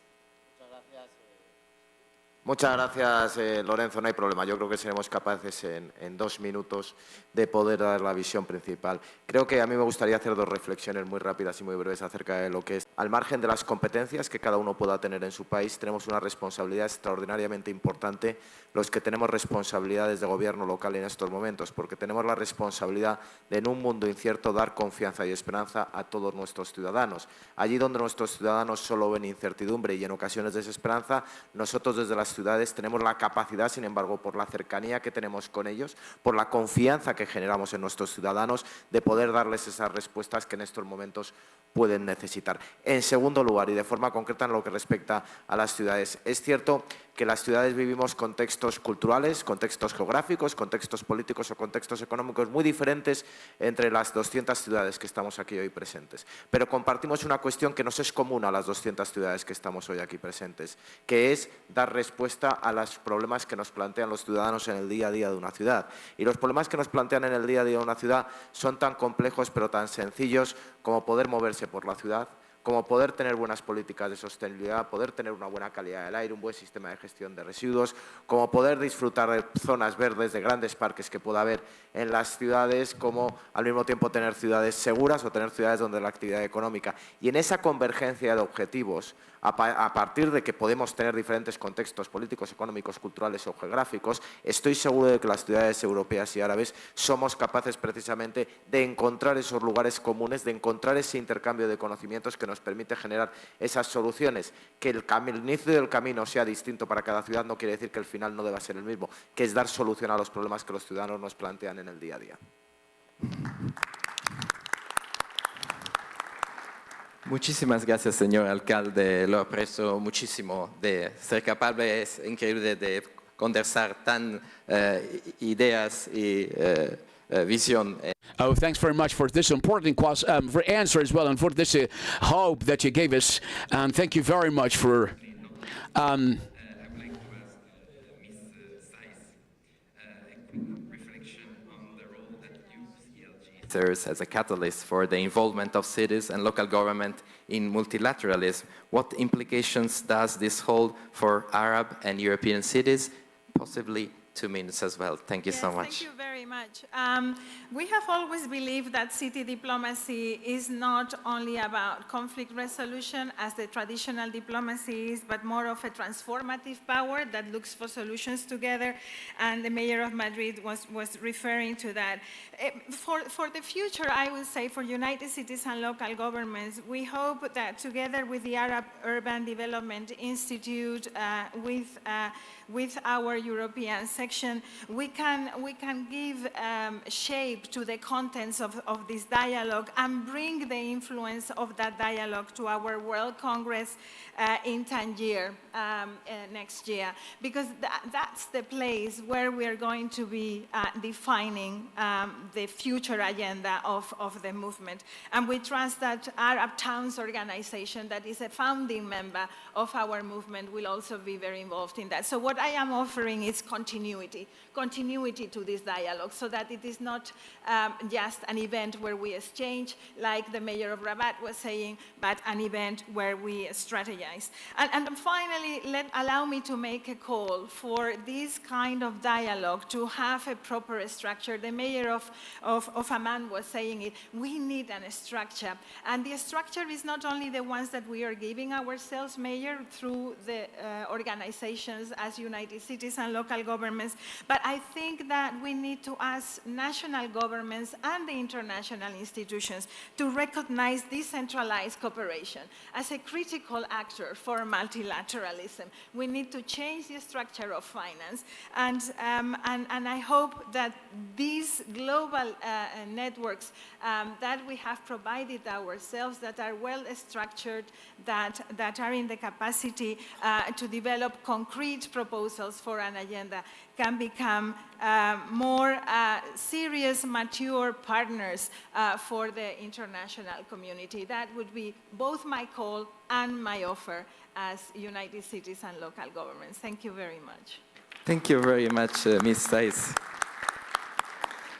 Muchas gracias, Lorenzo. No hay problema. Yo creo que seremos capaces en 2 minutos de poder dar la visión principal. Creo que a mí me gustaría hacer 2 reflexiones muy rápidas y muy breves acerca de lo que es, al margen de las competencias que cada uno pueda tener en su país, tenemos una responsabilidad extraordinariamente importante los que tenemos responsabilidades de gobierno local en estos momentos, porque tenemos la responsabilidad de, en un mundo incierto, dar confianza y esperanza a todos nuestros ciudadanos. Allí donde nuestros ciudadanos solo ven incertidumbre y en ocasiones desesperanza, nosotros desde las nuestras ciudades, tenemos la capacidad, sin embargo, por la cercanía que tenemos con ellos, por la confianza que generamos en nuestros ciudadanos, de poder darles esas respuestas que en estos momentos pueden necesitar. En segundo lugar, y de forma concreta en lo que respecta a las ciudades, es cierto que las ciudades vivimos contextos culturales, contextos geográficos, contextos políticos o contextos económicos muy diferentes entre las 200 ciudades que estamos aquí hoy presentes. Pero compartimos una cuestión que nos es común a las 200 ciudades que estamos hoy aquí presentes, que es dar respuesta a los problemas que nos plantean los ciudadanos en el día a día de una ciudad. Y los problemas que nos plantean en el día a día de una ciudad son tan complejos pero tan sencillos como poder moverse por la ciudad, como poder tener buenas políticas de sostenibilidad, poder tener una buena calidad del aire, un buen sistema de gestión de residuos, como poder disfrutar de zonas verdes, de grandes parques que pueda haber en las ciudades, como al mismo tiempo tener ciudades seguras o tener ciudades donde la actividad económica. Y en esa convergencia de objetivos, a partir de que podemos tener diferentes contextos políticos, económicos, culturales o geográficos, estoy seguro de que las ciudades europeas y árabes somos capaces precisamente de encontrar esos lugares comunes, de encontrar ese intercambio de conocimientos que nos permite generar esas soluciones. Que el inicio del camino sea distinto para cada ciudad no quiere decir que el final no deba ser el mismo, que es dar solución a los problemas que los ciudadanos nos plantean en el día a día. Muchísimas gracias, señor alcalde. Lo aprecio muchísimo de ser capaz, es increíble de condensar tan ideas y visión. Oh, thanks very much for this important answer as well, and for this hope that you gave us. And thank you very much for. As a catalyst for the involvement of cities and local government in multilateralism. What implications does this hold for Arab and European cities? Possibly 2 minutes as well. Thank you so much. Thank you very much. We have always believed that city diplomacy is not only about conflict resolution, as the traditional diplomacy is, but more of a transformative power that looks for solutions together. And the mayor of Madrid was referring to that. For the future, I would say, for United Cities and local governments, we hope that together with the Arab Urban Development Institute, with our European section, we can give shape to the contents of this dialogue and bring the influence of that dialogue to our World Congress in Tangier next year, because that's the place where we are going to be defining the future agenda of the movement. And we trust that Arab Towns Organization, that is a founding member of our movement, will also be very involved in that. So what I am offering is continuity to this dialogue, so that it is not just an event where we exchange, like the mayor of Rabat was saying, but an event where we strategize. And finally, allow me to make a call for this kind of dialogue to have a proper structure. The mayor of Amman was saying it. We need a structure. And the structure is not only the ones that we are giving ourselves, Mayor, through the organizations as United Cities and local governments, but I think that we need to ask national governments and the international institutions to recognize decentralized cooperation as a critical actor for multilateralism. We need to change the structure of finance, and I hope that these global networks that we have provided ourselves, that are well structured, that are in the capacity to develop concrete proposals for an agenda, can become more serious, mature partners for the international community. That would be both my call and my offer as United Cities and local governments. Thank you very much. Thank you very much, Ms. Saiz.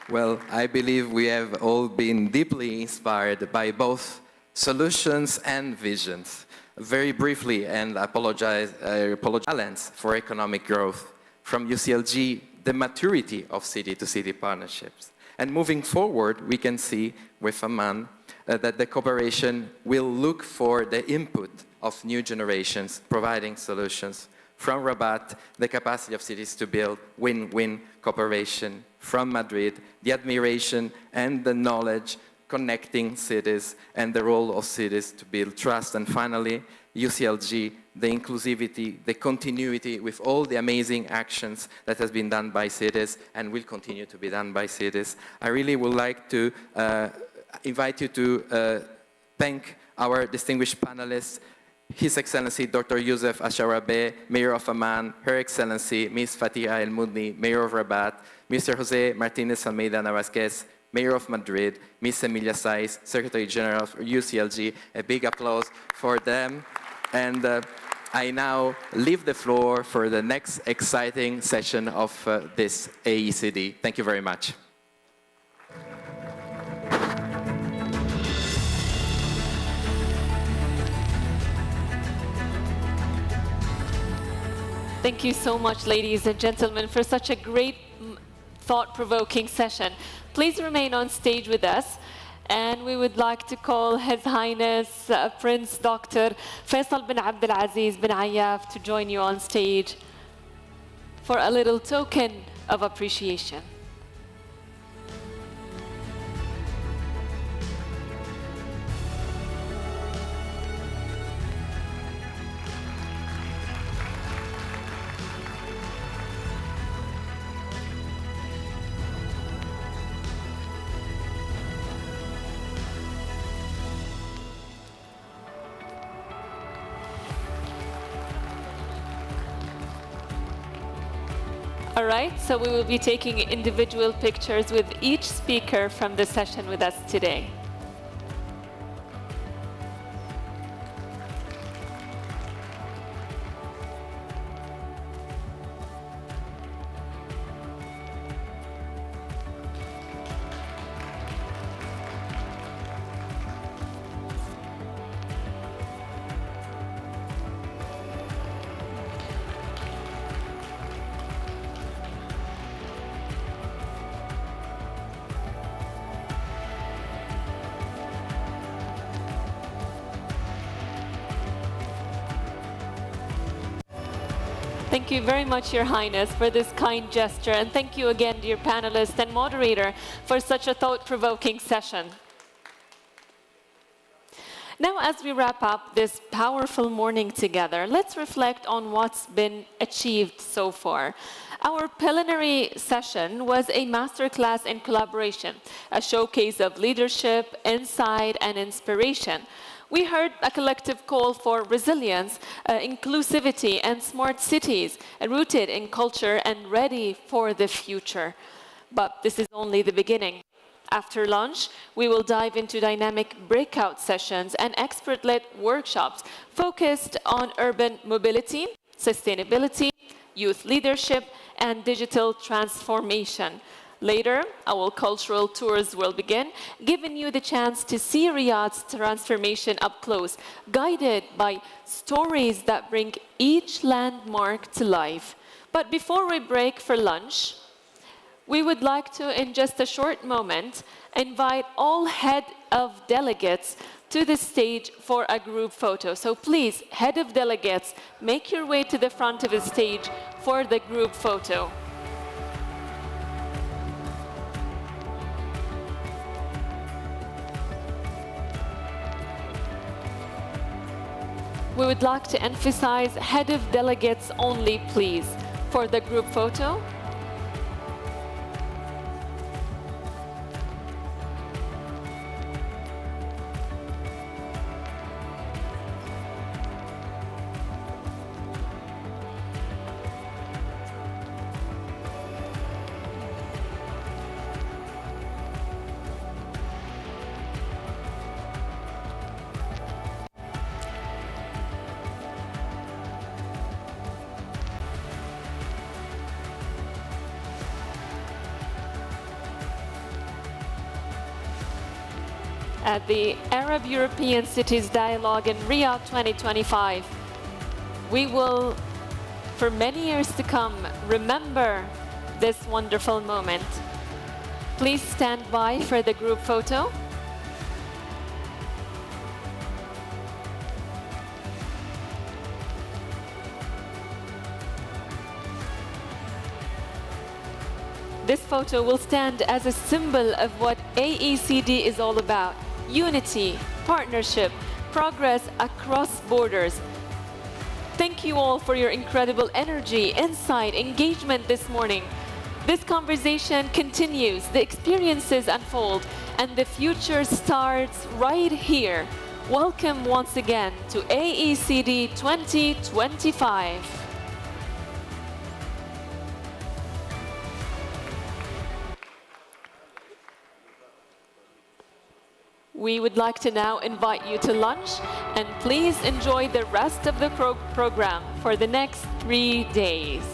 Well, I believe we have all been deeply inspired by both solutions and visions. Very briefly, and I apologize for economic growth. From UCLG, the maturity of city-to-city partnerships. And moving forward, we can see with Amman that the cooperation will look for the input of new generations, providing solutions. From Rabat, the capacity of cities to build win-win cooperation. From Madrid, the admiration and the knowledge connecting cities, and the role of cities to build trust. And finally, UCLG, the inclusivity, the continuity with all the amazing actions that has been done by cities and will continue to be done by cities. I really would like to invite you to thank our distinguished panelists, His Excellency Dr. Youssef Asharabe, Mayor of Amman, Her Excellency Ms. Fatiha El Mudni, Mayor of Rabat, Mr. Jose Martinez Almeida Navasquez, Mayor of Madrid, Ms. Emilia Saiz, Secretary General for UCLG. A big applause for them. And I now leave the floor for the next exciting session of this AECD. Thank you very much. Thank you so much, ladies and gentlemen, for such a great, thought-provoking session. Please remain on stage with us. And we would like to call His Highness Prince Dr. Faisal bin Abdul Aziz bin Ayyaf to join you on stage for a little token of appreciation. All right, so we will be taking individual pictures with each speaker from the session with us today. Thank you very much, Your Highness, for this kind gesture. And thank you again, dear panelists and moderator, for such a thought-provoking session. Now, as we wrap up this powerful morning together, let's reflect on what's been achieved so far. Our plenary session was a masterclass in collaboration, a showcase of leadership, insight, and inspiration. We heard a collective call for resilience, inclusivity, and smart cities, rooted in culture and ready for the future. But this is only the beginning. After lunch, we will dive into dynamic breakout sessions and expert-led workshops focused on urban mobility, sustainability, youth leadership, and digital transformation. Later, our cultural tours will begin, giving you the chance to see Riyadh's transformation up close, guided by stories that bring each landmark to life. But before we break for lunch, we would like to, in just a short moment, invite all head of delegates to the stage for a group photo. So please, head of delegates, make your way to the front of the stage for the group photo. We would like to emphasize head of delegates only, please, for the group photo. At the Arab European Cities Dialogue in Riyadh 2025. We will, for many years to come, remember this wonderful moment. Please stand by for the group photo. This photo will stand as a symbol of what AECD is all about: unity, partnership, progress across borders. Thank you all for your incredible energy, insight, engagement this morning. This conversation continues, the experiences unfold, and the future starts right here. Welcome once again to AECD 2025. We would like to now invite you to lunch, and please enjoy the rest of the program for the next 3 days.